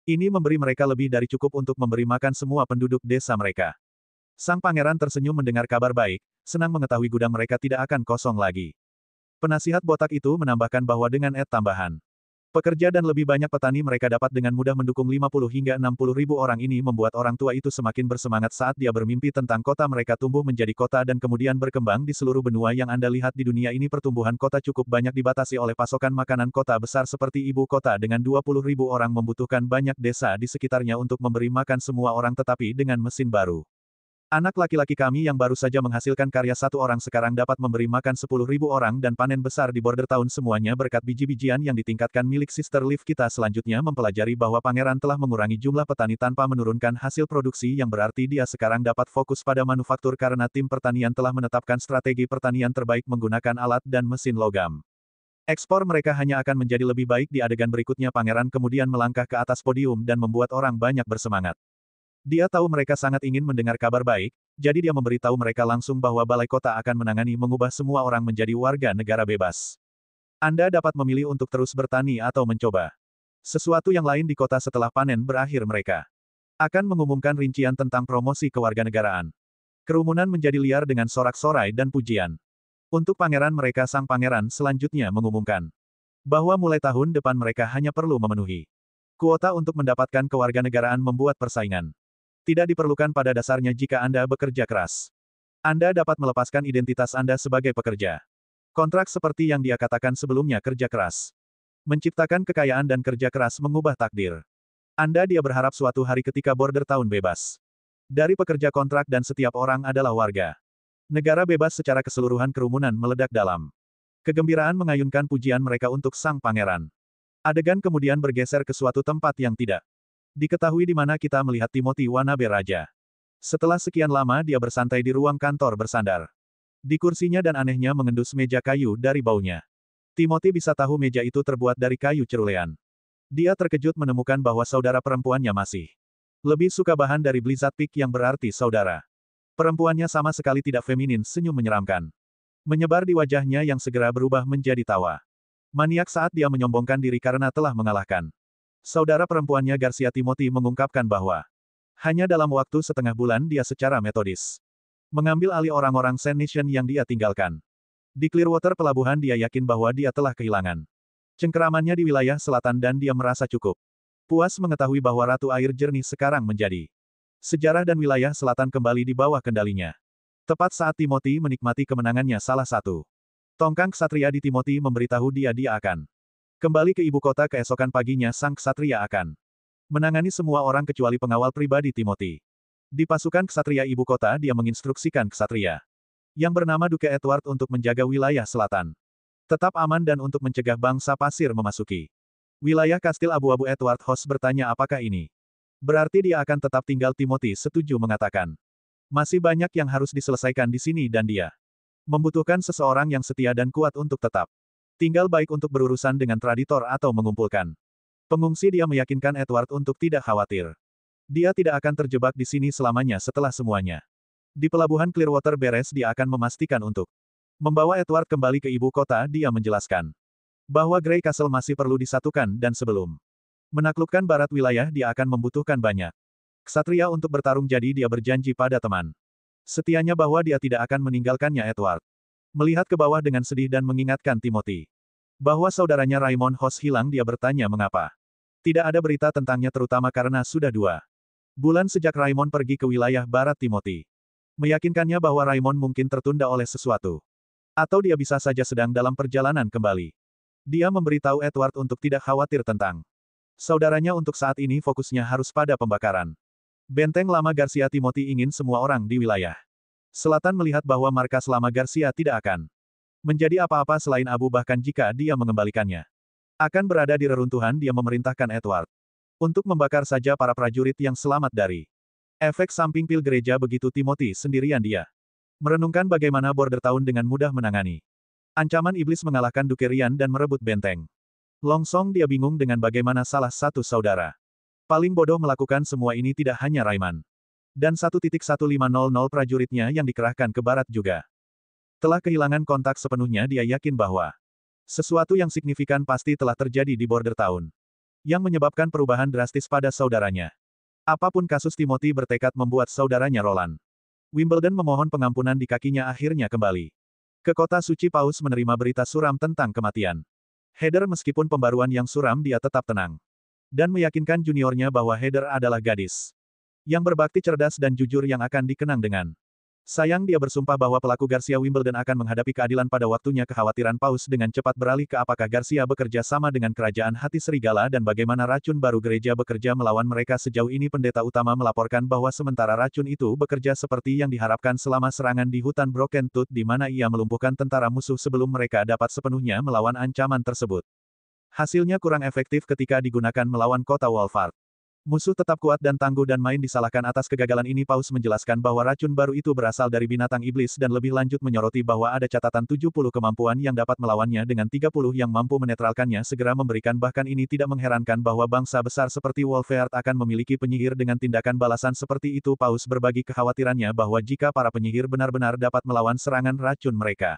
Ini memberi mereka lebih dari cukup untuk memberi makan semua penduduk desa mereka. Sang pangeran tersenyum mendengar kabar baik, senang mengetahui gudang mereka tidak akan kosong lagi. Penasihat botak itu menambahkan bahwa dengan tambahan pekerja dan lebih banyak petani mereka dapat dengan mudah mendukung 50 hingga 60 ribu orang. Ini membuat orang tua itu semakin bersemangat saat dia bermimpi tentang kota mereka tumbuh menjadi kota dan kemudian berkembang di seluruh benua yang Anda lihat di dunia ini. Pertumbuhan kota cukup banyak dibatasi oleh pasokan makanan. Kota besar seperti ibu kota dengan 20 ribu orang membutuhkan banyak desa di sekitarnya untuk memberi makan semua orang. Tetapi dengan mesin baru, anak laki-laki kami yang baru saja menghasilkan karya satu orang sekarang dapat memberi makan 10.000 orang dan panen besar di Border Town semuanya berkat biji-bijian yang ditingkatkan milik Sister Liv. Kita selanjutnya mempelajari bahwa pangeran telah mengurangi jumlah petani tanpa menurunkan hasil produksi yang berarti dia sekarang dapat fokus pada manufaktur karena tim pertanian telah menetapkan strategi pertanian terbaik menggunakan alat dan mesin logam. Ekspor mereka hanya akan menjadi lebih baik. Di adegan berikutnya pangeran kemudian melangkah ke atas podium dan membuat orang banyak bersemangat. Dia tahu mereka sangat ingin mendengar kabar baik, jadi dia memberitahu mereka langsung bahwa balai kota akan menangani mengubah semua orang menjadi warga negara bebas. Anda dapat memilih untuk terus bertani atau mencoba sesuatu yang lain di kota. Setelah panen berakhir mereka akan mengumumkan rincian tentang promosi kewarganegaraan. Kerumunan menjadi liar dengan sorak-sorai dan pujian. Untuk pangeran mereka, sang pangeran selanjutnya mengumumkan bahwa mulai tahun depan mereka hanya perlu memenuhi kuota untuk mendapatkan kewarganegaraan. Membuat persaingan tidak diperlukan pada dasarnya jika Anda bekerja keras. Anda dapat melepaskan identitas Anda sebagai pekerja kontrak seperti yang dia katakan sebelumnya. Kerja keras menciptakan kekayaan dan kerja keras mengubah takdir Anda. Dia berharap suatu hari ketika Border Town bebas dari pekerja kontrak dan setiap orang adalah warga negara bebas secara keseluruhan. Kerumunan meledak dalam kegembiraan mengayunkan pujian mereka untuk sang pangeran. Adegan kemudian bergeser ke suatu tempat yang tidak diketahui di mana kita melihat Timothy Wanabe Raja. Setelah sekian lama dia bersantai di ruang kantor bersandar di kursinya dan anehnya mengendus meja kayu dari baunya. Timothy bisa tahu meja itu terbuat dari kayu cerulean. Dia terkejut menemukan bahwa saudara perempuannya masih lebih suka bahan dari Blizzard Peak yang berarti saudara perempuannya sama sekali tidak feminin. Senyum menyeramkan menyebar di wajahnya yang segera berubah menjadi tawa maniak saat dia menyombongkan diri karena telah mengalahkan Saudara perempuannya Garcia Timothy mengungkapkan bahwa hanya dalam waktu setengah bulan dia secara metodis mengambil alih orang-orang Sand Nation yang dia tinggalkan. Di Clearwater pelabuhan dia yakin bahwa dia telah kehilangan cengkeramannya di wilayah selatan dan dia merasa cukup puas mengetahui bahwa Ratu Air Jernih sekarang menjadi sejarah dan wilayah selatan kembali di bawah kendalinya. Tepat saat Timothy menikmati kemenangannya salah satu tongkang ksatria di Timothy memberitahu dia akan kembali ke ibu kota keesokan paginya sang ksatria akan menangani semua orang kecuali pengawal pribadi Timothy. Di pasukan ksatria ibu kota dia menginstruksikan ksatria yang bernama Duke Edward untuk menjaga wilayah selatan tetap aman dan untuk mencegah bangsa pasir memasuki wilayah kastil abu-abu. Edward Hoss bertanya apakah ini berarti dia akan tetap tinggal. Timothy setuju mengatakan, masih banyak yang harus diselesaikan di sini dan dia membutuhkan seseorang yang setia dan kuat untuk tetap tinggal baik untuk berurusan dengan traditor atau mengumpulkan pengungsi. Dia meyakinkan Edward untuk tidak khawatir. Dia tidak akan terjebak di sini selamanya setelah semuanya di pelabuhan Clearwater beres. Dia akan memastikan untuk membawa Edward kembali ke ibu kota. Dia menjelaskan bahwa Grey Castle masih perlu disatukan dan sebelum menaklukkan barat wilayah dia akan membutuhkan banyak ksatria untuk bertarung. Jadi dia berjanji pada teman setianya bahwa dia tidak akan meninggalkannya. Edward melihat ke bawah dengan sedih dan mengingatkan Timothy bahwa saudaranya Raymond Hoss hilang. Dia bertanya mengapa tidak ada berita tentangnya, terutama karena sudah 2 bulan sejak Raymond pergi ke wilayah barat. Timothy meyakinkannya bahwa Raymond mungkin tertunda oleh sesuatu atau dia bisa saja sedang dalam perjalanan kembali. Dia memberitahu Edward untuk tidak khawatir tentang saudaranya. Untuk saat ini fokusnya harus pada pembakaran benteng lama Garcia. Timothy ingin semua orang di wilayah selatan melihat bahwa markas lama Garcia tidak akan menjadi apa-apa selain abu, bahkan jika dia mengembalikannya akan berada di reruntuhan. Dia memerintahkan Edward untuk membakar saja para prajurit yang selamat dari efek samping pil gereja. Begitu Timothy sendirian dia merenungkan bagaimana Border Town dengan mudah menangani ancaman iblis, mengalahkan Duke Rian dan merebut benteng Longsong. Dia bingung dengan bagaimana salah satu saudara paling bodoh melakukan semua ini. Tidak hanya Rayman dan 1.1500 prajuritnya yang dikerahkan ke barat juga telah kehilangan kontak sepenuhnya. Dia yakin bahwa sesuatu yang signifikan pasti telah terjadi di Border Town yang menyebabkan perubahan drastis pada saudaranya. Apapun kasus, Timothy bertekad membuat saudaranya Roland Wimbledon memohon pengampunan di kakinya akhirnya kembali ke kota suci. Paus menerima berita suram tentang kematian Heather. Meskipun pembaruan yang suram, dia tetap tenang dan meyakinkan juniornya bahwa Heather adalah gadis yang berbakti, cerdas dan jujur yang akan dikenang dengan sayang. Dia bersumpah bahwa pelaku Garcia Wimbledon akan menghadapi keadilan pada waktunya. Kekhawatiran Paus dengan cepat beralih ke apakah Garcia bekerja sama dengan kerajaan hati serigala dan bagaimana racun baru gereja bekerja melawan mereka. Sejauh ini pendeta utama melaporkan bahwa sementara racun itu bekerja seperti yang diharapkan selama serangan di hutan Broken Tooth, di mana ia melumpuhkan tentara musuh sebelum mereka dapat sepenuhnya melawan ancaman tersebut. Hasilnya kurang efektif ketika digunakan melawan kota Wolfart. Musuh tetap kuat dan tangguh dan main disalahkan atas kegagalan ini. Paus menjelaskan bahwa racun baru itu berasal dari binatang iblis dan lebih lanjut menyoroti bahwa ada catatan 70 kemampuan yang dapat melawannya dengan 30 yang mampu menetralkannya. Segera memberikan, bahkan ini tidak mengherankan bahwa bangsa besar seperti Wolfheart akan memiliki penyihir dengan tindakan balasan seperti itu. Paus berbagi kekhawatirannya bahwa jika para penyihir benar-benar dapat melawan serangan racun mereka,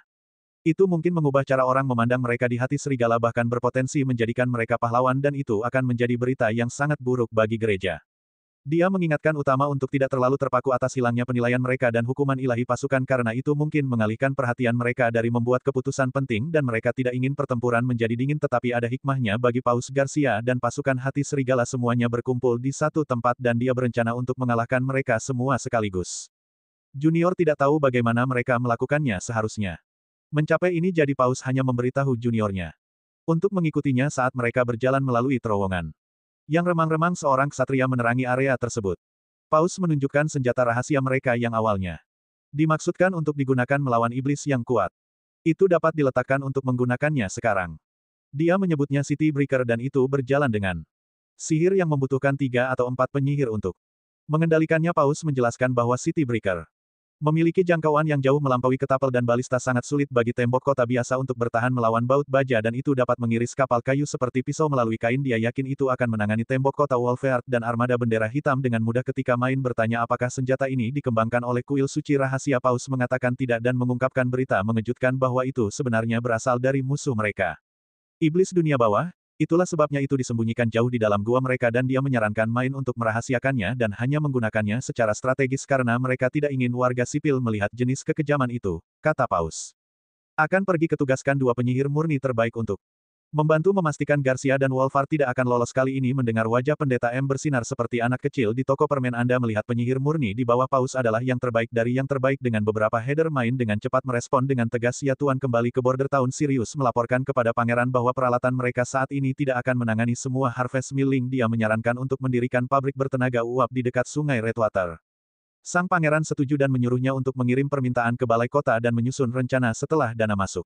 itu mungkin mengubah cara orang memandang mereka di hati serigala, bahkan berpotensi menjadikan mereka pahlawan, dan itu akan menjadi berita yang sangat buruk bagi gereja. Dia mengingatkan utama untuk tidak terlalu terpaku atas hilangnya penilaian mereka dan hukuman ilahi pasukan, karena itu mungkin mengalihkan perhatian mereka dari membuat keputusan penting dan mereka tidak ingin pertempuran menjadi dingin. Tetapi ada hikmahnya bagi Paus. Garcia dan pasukan hati serigala semuanya berkumpul di satu tempat dan dia berencana untuk mengalahkan mereka semua sekaligus. Junior tidak tahu bagaimana mereka melakukannya seharusnya. Mencapai ini jadi Paus hanya memberitahu juniornya untuk mengikutinya saat mereka berjalan melalui terowongan yang remang-remang. Seorang ksatria menerangi area tersebut. Paus menunjukkan senjata rahasia mereka yang awalnya dimaksudkan untuk digunakan melawan iblis yang kuat. Itu dapat diletakkan untuk menggunakannya sekarang. Dia menyebutnya City Breaker dan itu berjalan dengan sihir yang membutuhkan 3 atau 4 penyihir untuk mengendalikannya. Paus menjelaskan bahwa City Breaker memiliki jangkauan yang jauh melampaui ketapel dan balista, sangat sulit bagi tembok kota biasa untuk bertahan melawan baut baja, dan itu dapat mengiris kapal kayu seperti pisau melalui kain. Dia yakin itu akan menangani tembok kota Wolfheart dan armada bendera hitam dengan mudah. Ketika main bertanya apakah senjata ini dikembangkan oleh kuil suci rahasia, Paus mengatakan tidak dan mengungkapkan berita mengejutkan bahwa itu sebenarnya berasal dari musuh mereka, iblis dunia bawah. Itulah sebabnya itu disembunyikan jauh di dalam gua mereka dan dia menyarankan main untuk merahasiakannya dan hanya menggunakannya secara strategis karena mereka tidak ingin warga sipil melihat jenis kekejaman itu, kata Paus. Akan pergi ketugaskan dua penyihir murni terbaik untuk membantu memastikan Garcia dan Wolfar tidak akan lolos kali ini. Mendengar wajah Pendeta M bersinar seperti anak kecil di toko permen. Anda melihat penyihir murni di bawah Paus adalah yang terbaik dari yang terbaik. Dengan beberapa header main dengan cepat merespon dengan tegas, ya Tuan. Kembali ke Border Town. Sirius melaporkan kepada pangeran bahwa peralatan mereka saat ini tidak akan menangani semua Harvest Milling. Dia menyarankan untuk mendirikan pabrik bertenaga uap di dekat sungai Redwater. Sang pangeran setuju dan menyuruhnya untuk mengirim permintaan ke balai kota dan menyusun rencana setelah dana masuk.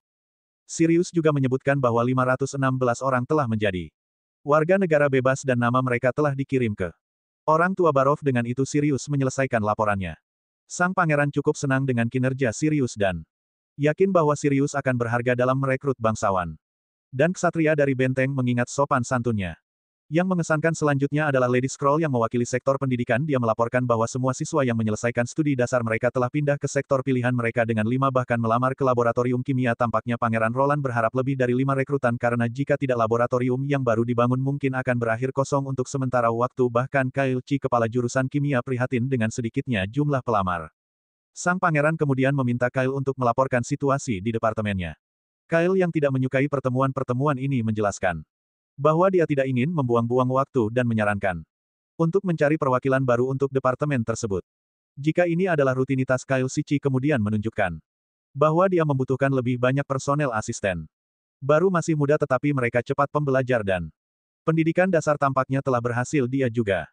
Sirius juga menyebutkan bahwa 516 orang telah menjadi warga negara bebas dan nama mereka telah dikirim ke orang tua Barov. Dengan itu Sirius menyelesaikan laporannya. Sang pangeran cukup senang dengan kinerja Sirius dan yakin bahwa Sirius akan berharga dalam merekrut bangsawan dan ksatria dari benteng mengingat sopan santunnya. Yang mengesankan selanjutnya adalah Lady Scroll yang mewakili sektor pendidikan. Dia melaporkan bahwa semua siswa yang menyelesaikan studi dasar mereka telah pindah ke sektor pilihan mereka dengan 5 bahkan melamar ke laboratorium kimia. Tampaknya Pangeran Roland berharap lebih dari 5 rekrutan karena jika tidak laboratorium yang baru dibangun mungkin akan berakhir kosong untuk sementara waktu. Bahkan Kyle Chi, kepala jurusan kimia, prihatin dengan sedikitnya jumlah pelamar. Sang pangeran kemudian meminta Kyle untuk melaporkan situasi di departemennya. Kyle yang tidak menyukai pertemuan-pertemuan ini menjelaskan bahwa dia tidak ingin membuang-buang waktu dan menyarankan untuk mencari perwakilan baru untuk departemen tersebut. Jika ini adalah rutinitas, Kyle Chi kemudian menunjukkan bahwa dia membutuhkan lebih banyak personel asisten. Baru masih muda tetapi mereka cepat pembelajar dan pendidikan dasar tampaknya telah berhasil. Dia juga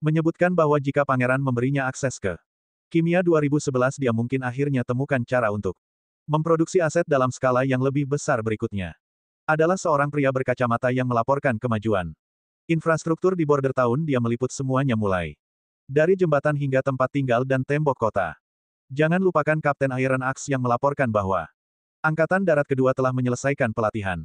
menyebutkan bahwa jika pangeran memberinya akses ke kimia 2011 dia mungkin akhirnya temukan cara untuk memproduksi aset dalam skala yang lebih besar. Berikutnya adalah seorang pria berkacamata yang melaporkan kemajuan infrastruktur di Border Town. Dia meliput semuanya mulai dari jembatan hingga tempat tinggal dan tembok kota. Jangan lupakan Kapten Iron Axe yang melaporkan bahwa Angkatan Darat Kedua telah menyelesaikan pelatihan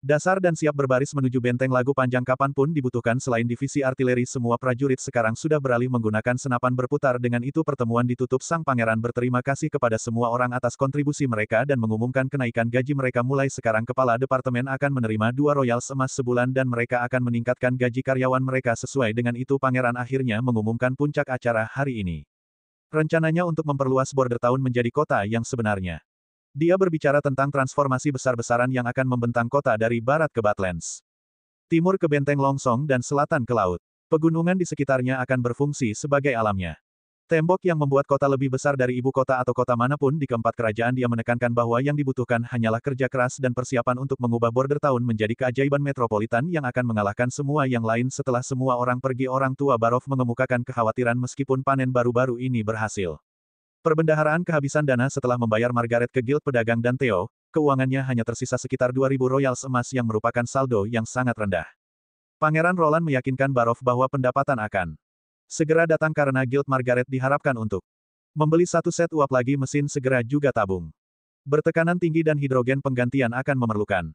dasar dan siap berbaris menuju benteng lagu panjang kapanpun dibutuhkan. Selain divisi artileri, semua prajurit sekarang sudah beralih menggunakan senapan berputar. Dengan itu pertemuan ditutup. Sang pangeran berterima kasih kepada semua orang atas kontribusi mereka dan mengumumkan kenaikan gaji mereka. Mulai sekarang kepala departemen akan menerima 2 royals emas sebulan dan mereka akan meningkatkan gaji karyawan mereka sesuai dengan itu. Pangeran akhirnya mengumumkan puncak acara hari ini. Rencananya untuk memperluas Border Town menjadi kota yang sebenarnya. Dia berbicara tentang transformasi besar-besaran yang akan membentang kota dari barat ke Badlands, timur ke benteng Longsong dan selatan ke laut. Pegunungan di sekitarnya akan berfungsi sebagai alamnya. Tembok yang membuat kota lebih besar dari ibu kota atau kota manapun di keempat kerajaan. Dia menekankan bahwa yang dibutuhkan hanyalah kerja keras dan persiapan untuk mengubah Border Town menjadi keajaiban metropolitan yang akan mengalahkan semua yang lain. Setelah semua orang pergi, orang tua Barov mengemukakan kekhawatiran meskipun panen baru-baru ini berhasil. Perbendaharaan kehabisan dana setelah membayar Margaret ke Guild Pedagang dan Theo, keuangannya hanya tersisa sekitar 2.000 royals emas yang merupakan saldo yang sangat rendah. Pangeran Roland meyakinkan Barov bahwa pendapatan akan segera datang karena Guild Margaret diharapkan untuk membeli 1 set uap lagi. Mesin segera juga tabung bertekanan tinggi dan hidrogen penggantian akan memerlukan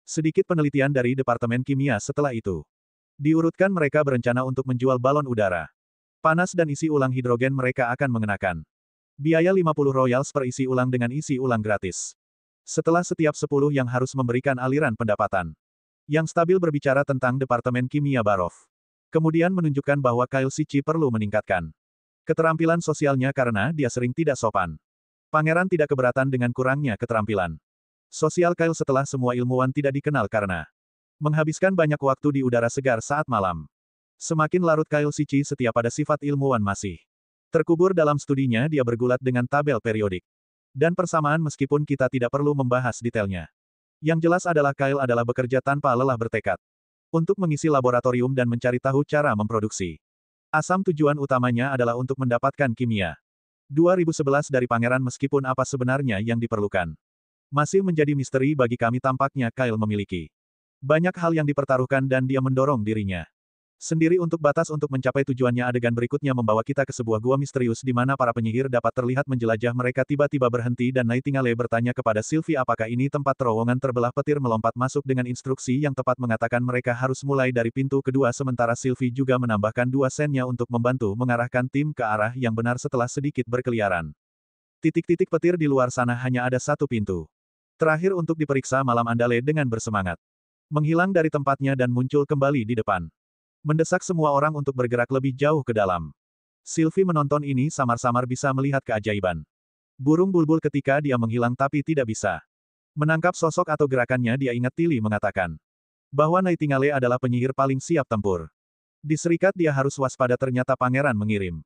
sedikit penelitian dari Departemen Kimia. Setelah itu diurutkan, mereka berencana untuk menjual balon udara panas dan isi ulang hidrogen. Mereka akan mengenakan biaya 50 royals per isi ulang dengan isi ulang gratis. Setelah setiap 10 yang harus memberikan aliran pendapatan yang stabil. Berbicara tentang Departemen Kimia, Barov kemudian menunjukkan bahwa Kyle Chi perlu meningkatkan keterampilan sosialnya karena dia sering tidak sopan. Pangeran tidak keberatan dengan kurangnya keterampilan sosial Kyle setelah semua ilmuwan tidak dikenal karena menghabiskan banyak waktu di udara segar saat malam. Semakin larut Kyle Chi setiap pada sifat ilmuwan masih terkubur dalam studinya. Dia bergulat dengan tabel periodik dan persamaan meskipun kita tidak perlu membahas detailnya. Yang jelas adalah Kyle adalah bekerja tanpa lelah, bertekad untuk mengisi laboratorium dan mencari tahu cara memproduksi asam. Tujuan utamanya adalah untuk mendapatkan kimia 2011 dari pangeran. Meskipun apa sebenarnya yang diperlukan masih menjadi misteri bagi kami. Tampaknya Kyle memiliki banyak hal yang dipertaruhkan dan dia mendorong dirinya sendiri untuk batas untuk mencapai tujuannya. Adegan berikutnya membawa kita ke sebuah gua misterius di mana para penyihir dapat terlihat menjelajah. Mereka tiba-tiba berhenti dan Nightingale bertanya kepada Sylvie apakah ini tempat. Terowongan terbelah. Petir melompat masuk dengan instruksi yang tepat mengatakan mereka harus mulai dari pintu kedua. Sementara Sylvie juga menambahkan 2 sennya untuk membantu mengarahkan tim ke arah yang benar. Setelah sedikit berkeliaran, titik-titik petir di luar sana, hanya ada 1 pintu terakhir untuk diperiksa. Malam Andale dengan bersemangat Menghilang dari tempatnya dan muncul kembali di depan. Mendesak semua orang untuk bergerak lebih jauh ke dalam. Sylvie menonton ini samar-samar bisa melihat keajaiban. Burung bulbul ketika dia menghilang tapi tidak bisa menangkap sosok atau gerakannya. Dia ingat Tilly mengatakan bahwa Nightingale adalah penyihir paling siap tempur. Di Serikat dia harus waspada, ternyata pangeran mengirim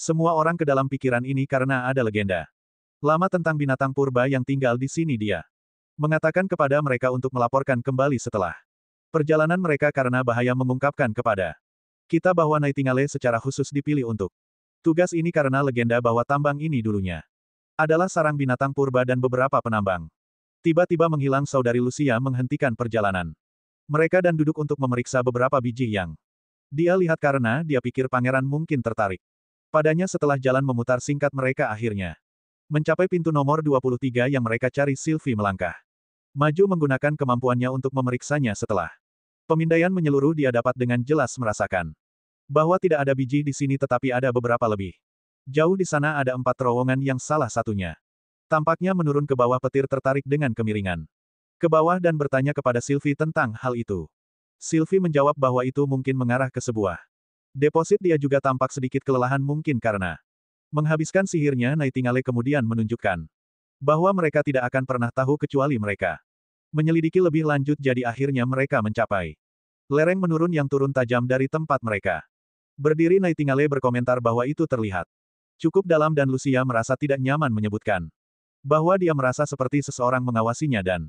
semua orang ke dalam pikiran ini karena ada legenda lama tentang binatang purba yang tinggal di sini. Dia mengatakan kepada mereka untuk melaporkan kembali setelah perjalanan mereka karena bahaya, mengungkapkan kepada kita bahwa Nightingale secara khusus dipilih untuk tugas ini karena legenda bahwa tambang ini dulunya adalah sarang binatang purba dan beberapa penambang tiba-tiba menghilang. Saudari Lucia menghentikan perjalanan mereka dan duduk untuk memeriksa beberapa biji yang dia lihat karena dia pikir pangeran mungkin tertarik padanya. Setelah jalan memutar singkat, mereka akhirnya mencapai pintu nomor 23 yang mereka cari. Sylvie melangkah maju menggunakan kemampuannya untuk memeriksanya. Setelah pemindaian menyeluruh, dia dapat dengan jelas merasakan bahwa tidak ada biji di sini, tetapi ada beberapa lebih. Jauh di sana ada 4 terowongan yang salah satunya tampaknya menurun ke bawah. Petir tertarik dengan kemiringan ke bawah dan bertanya kepada Sylvie tentang hal itu. Sylvie menjawab bahwa itu mungkin mengarah ke sebuah deposit. Dia juga tampak sedikit kelelahan, mungkin karena menghabiskan sihirnya. Nightingale kemudian menunjukkan bahwa mereka tidak akan pernah tahu kecuali mereka menyelidiki lebih lanjut. Jadi akhirnya mereka mencapai lereng menurun yang turun tajam dari tempat mereka berdiri. Nightingale berkomentar bahwa itu terlihat cukup dalam dan Lucia merasa tidak nyaman menyebutkan bahwa dia merasa seperti seseorang mengawasinya dan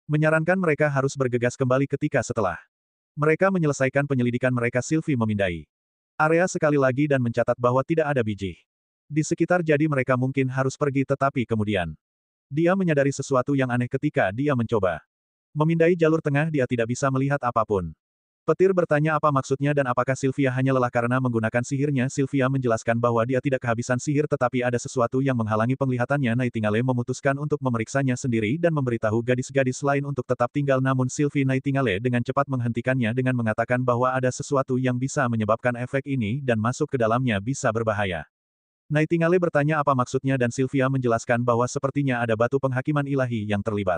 menyarankan mereka harus bergegas kembali ketika setelah mereka menyelesaikan penyelidikan mereka. Sylvie memindai area sekali lagi dan mencatat bahwa tidak ada biji di sekitar, jadi mereka mungkin harus pergi. Tetapi kemudian dia menyadari sesuatu yang aneh ketika dia mencoba memindai jalur tengah. Dia tidak bisa melihat apapun. Petir bertanya apa maksudnya dan apakah Sylvia hanya lelah karena menggunakan sihirnya. Sylvia menjelaskan bahwa dia tidak kehabisan sihir, tetapi ada sesuatu yang menghalangi penglihatannya. Nightingale memutuskan untuk memeriksanya sendiri dan memberitahu gadis-gadis lain untuk tetap tinggal, namun Sylvie Nightingale dengan cepat menghentikannya dengan mengatakan bahwa ada sesuatu yang bisa menyebabkan efek ini dan masuk ke dalamnya bisa berbahaya. Nightingale bertanya apa maksudnya dan Sylvia menjelaskan bahwa sepertinya ada batu penghakiman ilahi yang terlibat.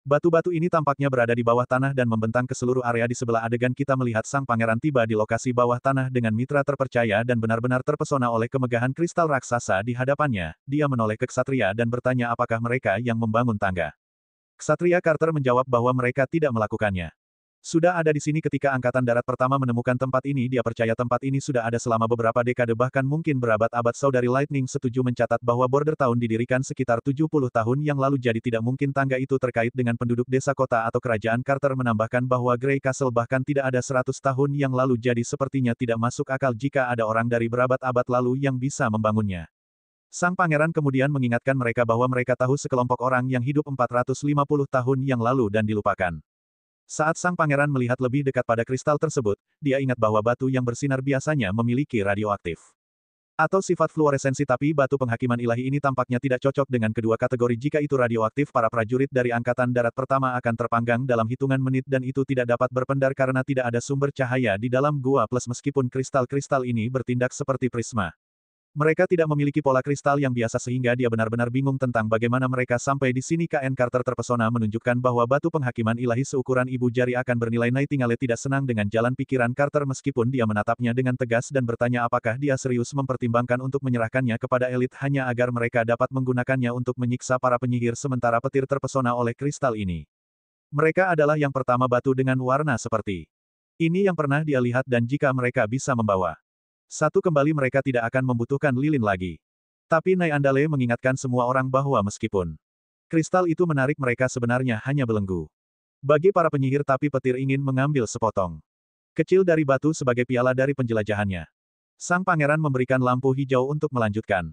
Batu-batu ini tampaknya berada di bawah tanah dan membentang ke seluruh area. Di sebelah adegan kita melihat sang pangeran tiba di lokasi bawah tanah dengan mitra terpercaya dan benar-benar terpesona oleh kemegahan kristal raksasa di hadapannya. Dia menoleh ke ksatria dan bertanya apakah mereka yang membangun tangga. Ksatria Carter menjawab bahwa mereka tidak melakukannya. Sudah ada di sini ketika Angkatan Darat pertama menemukan tempat ini. Dia percaya tempat ini sudah ada selama beberapa dekade, bahkan mungkin berabad-abad. Saudari Lightning setuju mencatat bahwa Border Town didirikan sekitar 70 tahun yang lalu, jadi tidak mungkin tangga itu terkait dengan penduduk desa, kota, atau kerajaan. Carter menambahkan bahwa Grey Castle bahkan tidak ada 100 tahun yang lalu, jadi sepertinya tidak masuk akal jika ada orang dari berabad-abad lalu yang bisa membangunnya. Sang pangeran kemudian mengingatkan mereka bahwa mereka tahu sekelompok orang yang hidup 450 tahun yang lalu dan dilupakan. Saat sang pangeran melihat lebih dekat pada kristal tersebut, dia ingat bahwa batu yang bersinar biasanya memiliki radioaktif atau sifat fluoresensi, tapi batu penghakiman ilahi ini tampaknya tidak cocok dengan kedua kategori. Jika itu radioaktif, para prajurit dari Angkatan Darat pertama akan terpanggang dalam hitungan menit dan itu tidak dapat berpendar karena tidak ada sumber cahaya di dalam gua. Plus meskipun kristal-kristal ini bertindak seperti prisma, mereka tidak memiliki pola kristal yang biasa sehingga dia benar-benar bingung tentang bagaimana mereka sampai di sini. KN Carter terpesona menunjukkan bahwa batu penghakiman ilahi seukuran ibu jari akan bernilai. Nightingale tidak senang dengan jalan pikiran Carter meskipun dia menatapnya dengan tegas dan bertanya apakah dia serius mempertimbangkan untuk menyerahkannya kepada elit hanya agar mereka dapat menggunakannya untuk menyiksa para penyihir. Sementara petir terpesona oleh kristal ini. Mereka adalah yang pertama batu dengan warna seperti ini yang pernah dia lihat, dan jika mereka bisa membawa satu kembali, mereka tidak akan membutuhkan lilin lagi. Tapi Nightingale mengingatkan semua orang bahwa meskipun kristal itu menarik, mereka sebenarnya hanya belenggu bagi para penyihir, tapi petir ingin mengambil sepotong kecil dari batu sebagai piala dari penjelajahannya. Sang pangeran memberikan lampu hijau untuk melanjutkan.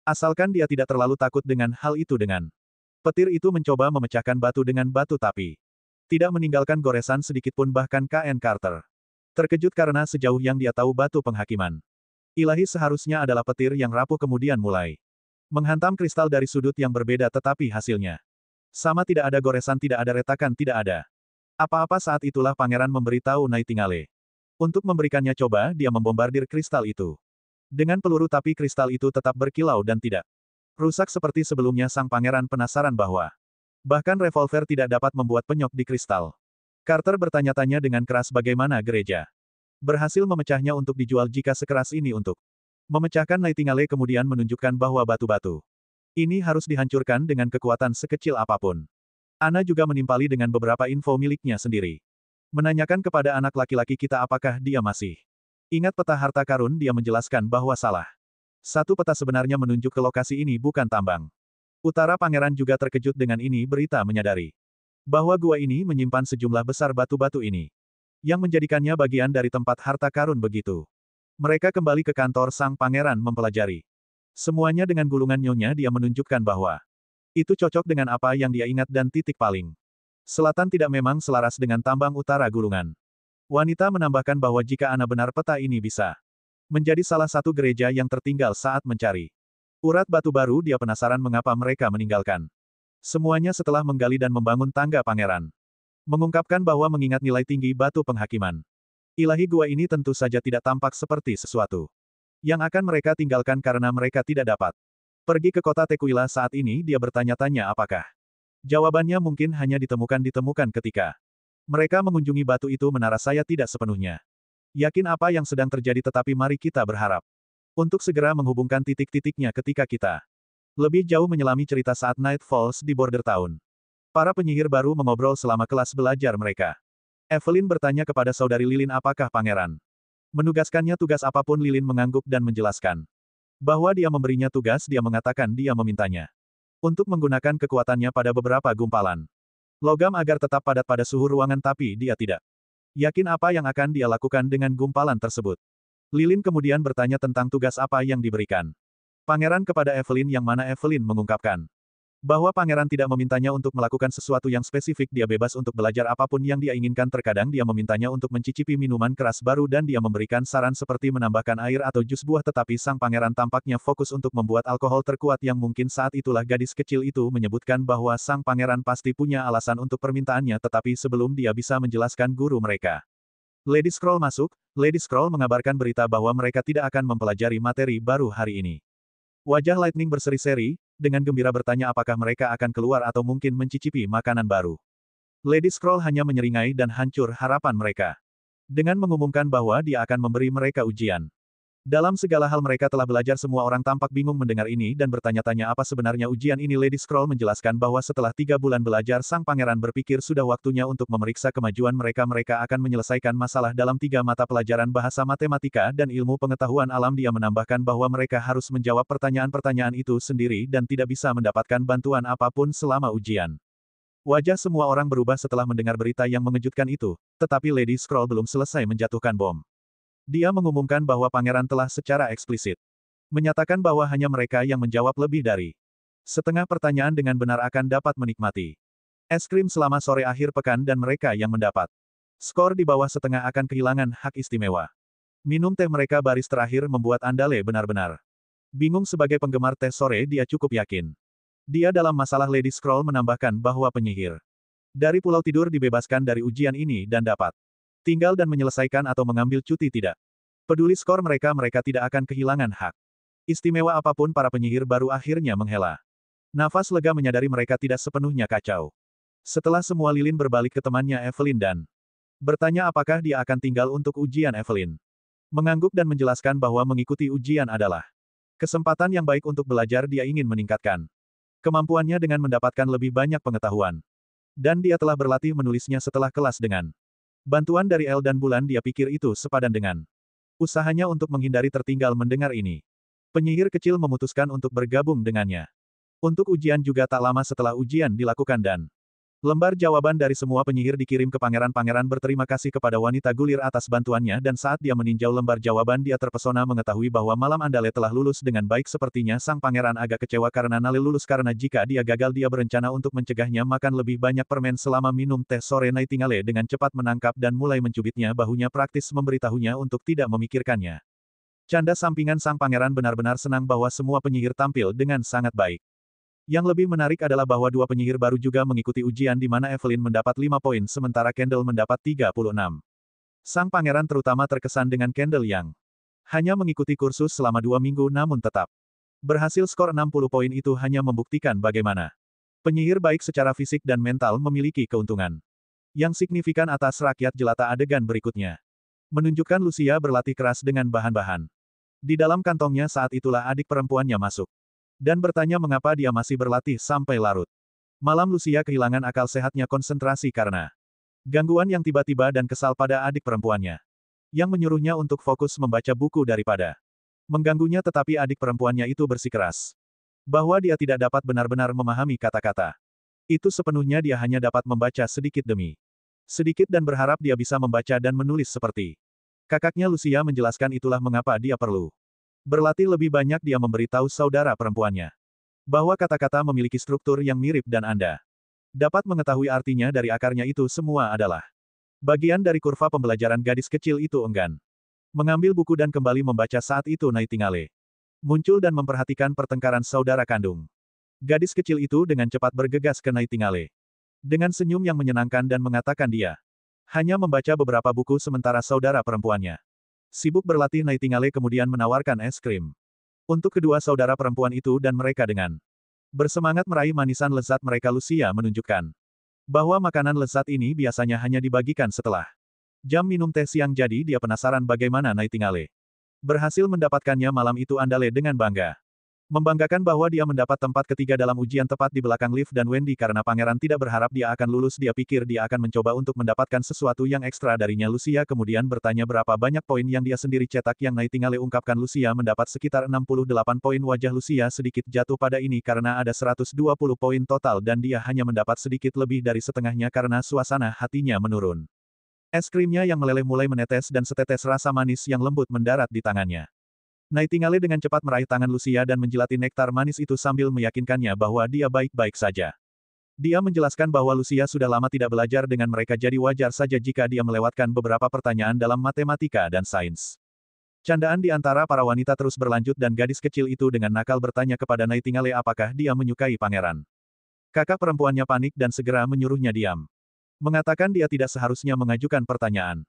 Asalkan dia tidak terlalu takut dengan hal itu. Dengan petir itu mencoba memecahkan batu dengan batu tapi tidak meninggalkan goresan sedikit pun. Bahkan KN Carter terkejut karena sejauh yang dia tahu batu penghakiman ilahi seharusnya adalah petir yang rapuh kemudian mulai menghantam kristal dari sudut yang berbeda, tetapi hasilnya sama, tidak ada goresan, tidak ada retakan, tidak ada apa-apa. Saat itulah pangeran memberitahu Nightingale untuk memberikannya. Coba dia membombardir kristal itu dengan peluru, tapi kristal itu tetap berkilau dan tidak rusak seperti sebelumnya. Sang pangeran penasaran bahwa bahkan revolver tidak dapat membuat penyok di kristal Carter bertanya-tanya dengan keras bagaimana gereja berhasil memecahnya untuk dijual jika sekeras ini untuk memecahkan. Nightingale kemudian menunjukkan bahwa batu-batu ini harus dihancurkan dengan kekuatan sekecil apapun. Ana juga menimpali dengan beberapa info miliknya sendiri. Menanyakan kepada anak laki-laki kita apakah dia masih ingat peta harta karun. Dia menjelaskan bahwa salah satu peta sebenarnya menunjuk ke lokasi ini bukan tambang utara. Pangeran juga terkejut dengan ini. Berita menyadari bahwa gua ini menyimpan sejumlah besar batu-batu ini, yang menjadikannya bagian dari tempat harta karun begitu. Mereka kembali ke kantor sang pangeran mempelajari semuanya dengan gulungan nyonya. Dia menunjukkan bahwa itu cocok dengan apa yang dia ingat dan titik paling selatan tidak memang selaras dengan tambang utara gulungan. Wanita menambahkan bahwa jika Ana benar peta ini bisa menjadi salah satu gereja yang tertinggal saat mencari urat batu baru. Dia penasaran mengapa mereka meninggalkan semuanya setelah menggali dan membangun tangga pangeran. Mengungkapkan bahwa mengingat nilai tinggi batu penghakiman ilahi gua ini tentu saja tidak tampak seperti sesuatu yang akan mereka tinggalkan karena mereka tidak dapat pergi ke kota Tequila saat ini. Dia bertanya-tanya apakah jawabannya mungkin hanya ditemukan ketika mereka mengunjungi batu itu. Menara saya tidak sepenuhnya yakin apa yang sedang terjadi, tetapi mari kita berharap untuk segera menghubungkan titik-titiknya ketika kita lebih jauh menyelami cerita saat Night Falls di Border Town. Para penyihir baru mengobrol selama kelas belajar mereka. Evelyn bertanya kepada saudari Lilin apakah pangeran menugaskannya tugas apapun. Lilin mengangguk dan menjelaskan bahwa dia memberinya tugas. Dia mengatakan dia memintanya untuk menggunakan kekuatannya pada beberapa gumpalan logam agar tetap padat pada suhu ruangan, tapi dia tidak yakin apa yang akan dia lakukan dengan gumpalan tersebut. Lilin kemudian bertanya tentang tugas apa yang diberikan pangeran kepada Evelyn, yang mana Evelyn mengungkapkan bahwa pangeran tidak memintanya untuk melakukan sesuatu yang spesifik. Dia bebas untuk belajar apapun yang dia inginkan. Terkadang dia memintanya untuk mencicipi minuman keras baru dan dia memberikan saran seperti menambahkan air atau jus buah, tetapi sang pangeran tampaknya fokus untuk membuat alkohol terkuat yang mungkin saat itulah gadis kecil itu menyebutkan bahwa sang pangeran pasti punya alasan untuk permintaannya, tetapi sebelum dia bisa menjelaskan, guru mereka Lady Scroll masuk. Lady Scroll mengabarkan berita bahwa mereka tidak akan mempelajari materi baru hari ini. Wajah Lightning berseri-seri, dengan gembira bertanya apakah mereka akan keluar atau mungkin mencicipi makanan baru. Lady Scroll hanya menyeringai dan hancur harapan mereka dengan mengumumkan bahwa dia akan memberi mereka ujian. Dalam segala hal mereka telah belajar. Semua orang tampak bingung mendengar ini dan bertanya-tanya apa sebenarnya ujian ini. Lady Scroll menjelaskan bahwa setelah 3 bulan belajar sang pangeran berpikir sudah waktunya untuk memeriksa kemajuan mereka. Mereka akan menyelesaikan masalah dalam 3 mata pelajaran bahasa matematika dan ilmu pengetahuan alam. Dia menambahkan bahwa mereka harus menjawab pertanyaan-pertanyaan itu sendiri dan tidak bisa mendapatkan bantuan apapun selama ujian. Wajah semua orang berubah setelah mendengar berita yang mengejutkan itu, tetapi Lady Scroll belum selesai menjatuhkan bom. Dia mengumumkan bahwa pangeran telah secara eksplisit menyatakan bahwa hanya mereka yang menjawab lebih dari setengah pertanyaan dengan benar akan dapat menikmati es krim selama sore akhir pekan, dan mereka yang mendapat skor di bawah setengah akan kehilangan hak istimewa. Minum teh mereka baris terakhir membuat Andale benar-benar bingung. Sebagai penggemar teh sore, dia cukup yakin dia dalam masalah. Lady Scroll menambahkan bahwa penyihir dari Pulau Tidur dibebaskan dari ujian ini dan dapat tinggal dan menyelesaikan atau mengambil cuti. Tidak peduli skor mereka, mereka tidak akan kehilangan hak istimewa apapun. Para penyihir baru akhirnya menghela nafas lega menyadari mereka tidak sepenuhnya kacau. Setelah semua, Lilin berbalik ke temannya Evelyn dan bertanya apakah dia akan tinggal untuk ujian. Evelyn mengangguk dan menjelaskan bahwa mengikuti ujian adalah kesempatan yang baik untuk belajar. Dia ingin meningkatkan kemampuannya dengan mendapatkan lebih banyak pengetahuan. Dan dia telah berlatih menulisnya setelah kelas dengan bantuan dari El dan Bulan. Dia pikir itu sepadan dengan usahanya untuk menghindari tertinggal. Mendengar ini, penyihir kecil memutuskan untuk bergabung dengannya. Untuk ujian juga tak lama setelah ujian dilakukan dan lembar jawaban dari semua penyihir dikirim ke pangeran. Pangeran berterima kasih kepada wanita gulir atas bantuannya, dan saat dia meninjau lembar jawaban dia terpesona mengetahui bahwa malam Andale telah lulus dengan baik. Sepertinya sang pangeran agak kecewa karena Nale lulus, karena jika dia gagal dia berencana untuk mencegahnya makan lebih banyak permen selama minum teh sore. Nightingale dengan cepat menangkap dan mulai mencubitnya bahunya, praktis memberitahunya untuk tidak memikirkannya. Canda sampingan sang pangeran benar-benar senang bahwa semua penyihir tampil dengan sangat baik. Yang lebih menarik adalah bahwa 2 penyihir baru juga mengikuti ujian, di mana Evelyn mendapat 5 poin sementara Kendall mendapat 36. Sang pangeran terutama terkesan dengan Kendall yang hanya mengikuti kursus selama 2 minggu namun tetap berhasil. Skor 60 poin itu hanya membuktikan bagaimana penyihir baik secara fisik dan mental memiliki keuntungan. Yang signifikan atas rakyat jelata adegan berikutnya. Menunjukkan Lucia berlatih keras dengan bahan-bahan. Di dalam kantongnya saat itulah adik perempuannya masuk. Dan bertanya mengapa dia masih berlatih sampai larut. Malam Lucia kehilangan akal sehatnya konsentrasi karena gangguan yang tiba-tiba dan kesal pada adik perempuannya. Yang menyuruhnya untuk fokus membaca buku daripada mengganggunya, tetapi adik perempuannya itu bersikeras bahwa dia tidak dapat benar-benar memahami kata-kata. Itu sepenuhnya dia hanya dapat membaca sedikit demi sedikit dan berharap dia bisa membaca dan menulis seperti kakaknya. Lucia menjelaskan itulah mengapa dia perlu berlatih lebih banyak. Dia memberitahu saudara perempuannya bahwa kata-kata memiliki struktur yang mirip dan Anda dapat mengetahui artinya dari akarnya. Itu semua adalah bagian dari kurva pembelajaran. Gadis kecil itu enggan mengambil buku dan kembali membaca. Saat itu Nightingale muncul dan memperhatikan pertengkaran saudara kandung. Gadis kecil itu dengan cepat bergegas ke Nightingale. Dengan senyum yang menyenangkan dan mengatakan dia hanya membaca beberapa buku sementara saudara perempuannya sibuk berlatih. Nightingale kemudian menawarkan es krim untuk kedua saudara perempuan itu dan mereka dengan bersemangat meraih manisan lezat mereka. Lucia menunjukkan bahwa makanan lezat ini biasanya hanya dibagikan setelah jam minum teh siang, jadi dia penasaran bagaimana Nightingale berhasil mendapatkannya malam itu. Andale dengan bangga membanggakan bahwa dia mendapat tempat ketiga dalam ujian tepat di belakang lift dan Wendy. Karena pangeran tidak berharap dia akan lulus, dia pikir dia akan mencoba untuk mendapatkan sesuatu yang ekstra darinya. Lucia kemudian bertanya berapa banyak poin yang dia sendiri cetak. Yang Nightingale ungkapkan Lucia mendapat sekitar 68 poin. Wajah Lucia sedikit jatuh pada ini karena ada 120 poin total dan dia hanya mendapat sedikit lebih dari setengahnya karena suasana hatinya menurun. Es krimnya yang meleleh mulai menetes dan setetes rasa manis yang lembut mendarat di tangannya. Nightingale dengan cepat meraih tangan Lucia dan menjilati nektar manis itu sambil meyakinkannya bahwa dia baik-baik saja. Dia menjelaskan bahwa Lucia sudah lama tidak belajar dengan mereka, jadi wajar saja jika dia melewatkan beberapa pertanyaan dalam matematika dan sains. Candaan di antara para wanita terus berlanjut dan gadis kecil itu dengan nakal bertanya kepada Nightingale apakah dia menyukai pangeran. Kakak perempuannya panik dan segera menyuruhnya diam. Mengatakan dia tidak seharusnya mengajukan pertanyaan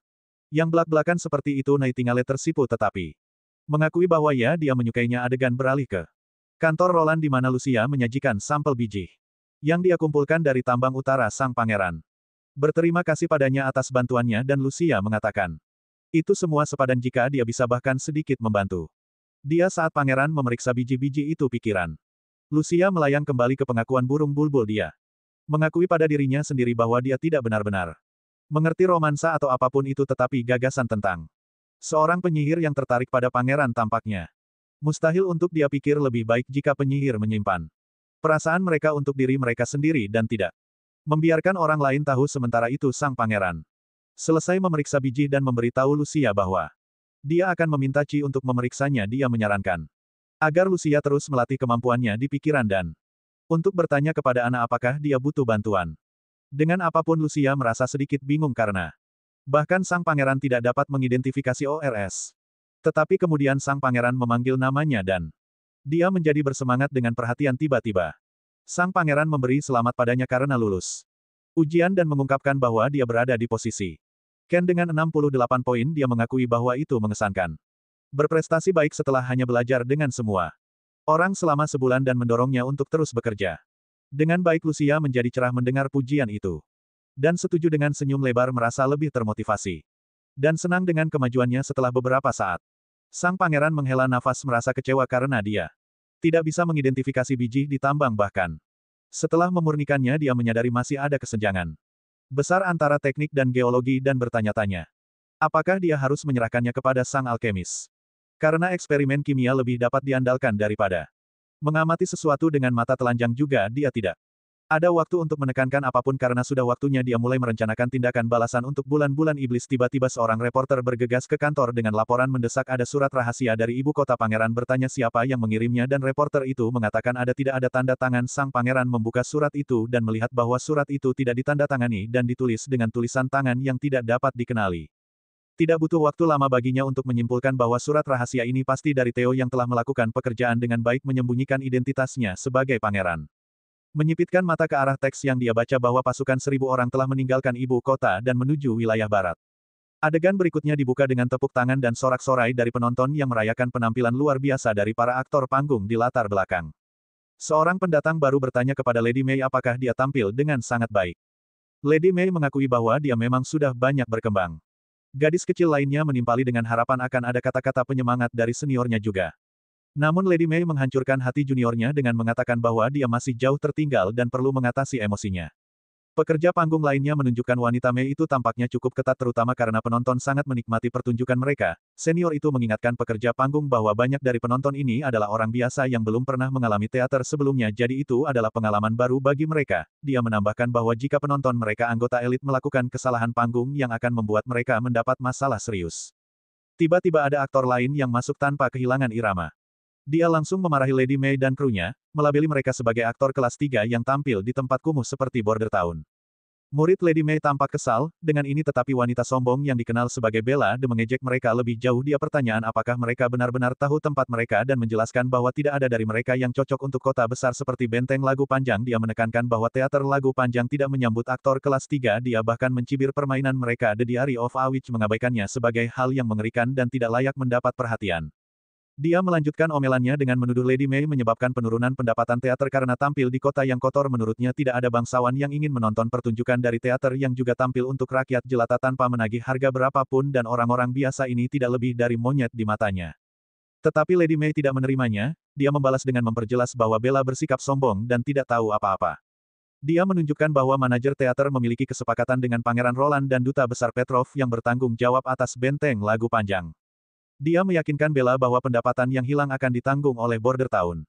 yang belak-belakan seperti itu. Nightingale tersipu tetapi mengakui bahwa ya, dia menyukainya. Adegan beralih ke kantor Roland di mana Lucia menyajikan sampel biji yang dia kumpulkan dari tambang utara. Sang pangeran berterima kasih padanya atas bantuannya dan Lucia mengatakan itu semua sepadan jika dia bisa bahkan sedikit membantu dia saat pangeran memeriksa biji-biji itu. Pikiran Lucia melayang kembali ke pengakuan burung bulbul. Dia mengakui pada dirinya sendiri bahwa dia tidak benar-benar mengerti romansa atau apapun itu, tetapi gagasan tentang seorang penyihir yang tertarik pada pangeran tampaknya mustahil untuk dia pikir. Lebih baik jika penyihir menyimpan perasaan mereka untuk diri mereka sendiri dan tidak membiarkan orang lain tahu. Sementara itu sang pangeran selesai memeriksa biji dan memberitahu Lucia bahwa dia akan meminta Ci untuk memeriksanya. Dia menyarankan agar Lucia terus melatih kemampuannya di pikiran dan untuk bertanya kepada anak apakah dia butuh bantuan. Dengan apapun Lucia merasa sedikit bingung karena bahkan sang pangeran tidak dapat mengidentifikasi ORS. Tetapi kemudian sang pangeran memanggil namanya dan dia menjadi bersemangat dengan perhatian. Tiba-tiba sang pangeran memberi selamat padanya karena lulus ujian dan mengungkapkan bahwa dia berada di posisi Ken dengan 68 poin. Dia mengakui bahwa itu mengesankan. Berprestasi baik setelah hanya belajar dengan semua orang selama sebulan dan mendorongnya untuk terus bekerja dengan baik. Lucia menjadi cerah mendengar pujian itu dan setuju dengan senyum lebar, merasa lebih termotivasi dan senang dengan kemajuannya. Setelah beberapa saat, sang pangeran menghela nafas merasa kecewa karena dia tidak bisa mengidentifikasi biji di tambang. Bahkan setelah memurnikannya, dia menyadari masih ada kesenjangan besar antara teknik dan geologi dan bertanya-tanya apakah dia harus menyerahkannya kepada sang alkemis. Karena eksperimen kimia lebih dapat diandalkan daripada mengamati sesuatu dengan mata telanjang. Juga dia tidak ada waktu untuk menekankan apapun karena sudah waktunya dia mulai merencanakan tindakan balasan untuk bulan-bulan iblis. Tiba-tiba seorang reporter bergegas ke kantor dengan laporan mendesak. Ada surat rahasia dari ibu kota. Pangeran bertanya siapa yang mengirimnya dan reporter itu mengatakan tidak ada tanda tangan. Sang pangeran membuka surat itu dan melihat bahwa surat itu tidak ditandatangani dan ditulis dengan tulisan tangan yang tidak dapat dikenali. Tidak butuh waktu lama baginya untuk menyimpulkan bahwa surat rahasia ini pasti dari Theo yang telah melakukan pekerjaan dengan baik menyembunyikan identitasnya sebagai pangeran. Menyipitkan mata ke arah teks yang dia baca bahwa pasukan 1000 orang telah meninggalkan ibu kota dan menuju wilayah barat. Adegan berikutnya dibuka dengan tepuk tangan dan sorak-sorai dari penonton yang merayakan penampilan luar biasa dari para aktor panggung di latar belakang. Seorang pendatang baru bertanya kepada Lady Mei apakah dia tampil dengan sangat baik. Lady Mei mengakui bahwa dia memang sudah banyak berkembang. Gadis kecil lainnya menimpali dengan harapan akan ada kata-kata penyemangat dari seniornya juga. Namun Lady Mei menghancurkan hati juniornya dengan mengatakan bahwa dia masih jauh tertinggal dan perlu mengatasi emosinya. Pekerja panggung lainnya menunjukkan wanita Mei itu tampaknya cukup ketat terutama karena penonton sangat menikmati pertunjukan mereka. Senior itu mengingatkan pekerja panggung bahwa banyak dari penonton ini adalah orang biasa yang belum pernah mengalami teater sebelumnya jadi itu adalah pengalaman baru bagi mereka. Dia menambahkan bahwa jika penonton mereka anggota elit melakukan kesalahan panggung yang akan membuat mereka mendapat masalah serius. Tiba-tiba ada aktor lain yang masuk tanpa kehilangan irama. Dia langsung memarahi Lady Mei dan krunya, melabeli mereka sebagai aktor kelas 3 yang tampil di tempat kumuh seperti Border Town. Murid Lady Mei tampak kesal, dengan ini tetapi wanita sombong yang dikenal sebagai Bella de mengejek mereka lebih jauh dia pertanyaan apakah mereka benar-benar tahu tempat mereka dan menjelaskan bahwa tidak ada dari mereka yang cocok untuk kota besar seperti Benteng Lagu Panjang dia menekankan bahwa teater lagu panjang tidak menyambut aktor kelas 3 dia bahkan mencibir permainan mereka The Diary of a Witch mengabaikannya sebagai hal yang mengerikan dan tidak layak mendapat perhatian. Dia melanjutkan omelannya dengan menuduh Lady Mei menyebabkan penurunan pendapatan teater karena tampil di kota yang kotor menurutnya tidak ada bangsawan yang ingin menonton pertunjukan dari teater yang juga tampil untuk rakyat jelata tanpa menagih harga berapapun dan orang-orang biasa ini tidak lebih dari monyet di matanya. Tetapi Lady Mei tidak menerimanya, dia membalas dengan memperjelas bahwa Bella bersikap sombong dan tidak tahu apa-apa. Dia menunjukkan bahwa manajer teater memiliki kesepakatan dengan Pangeran Roland dan Duta Besar Petrov yang bertanggung jawab atas Benteng Lagu Panjang. Dia meyakinkan Bella bahwa pendapatan yang hilang akan ditanggung oleh Border Town.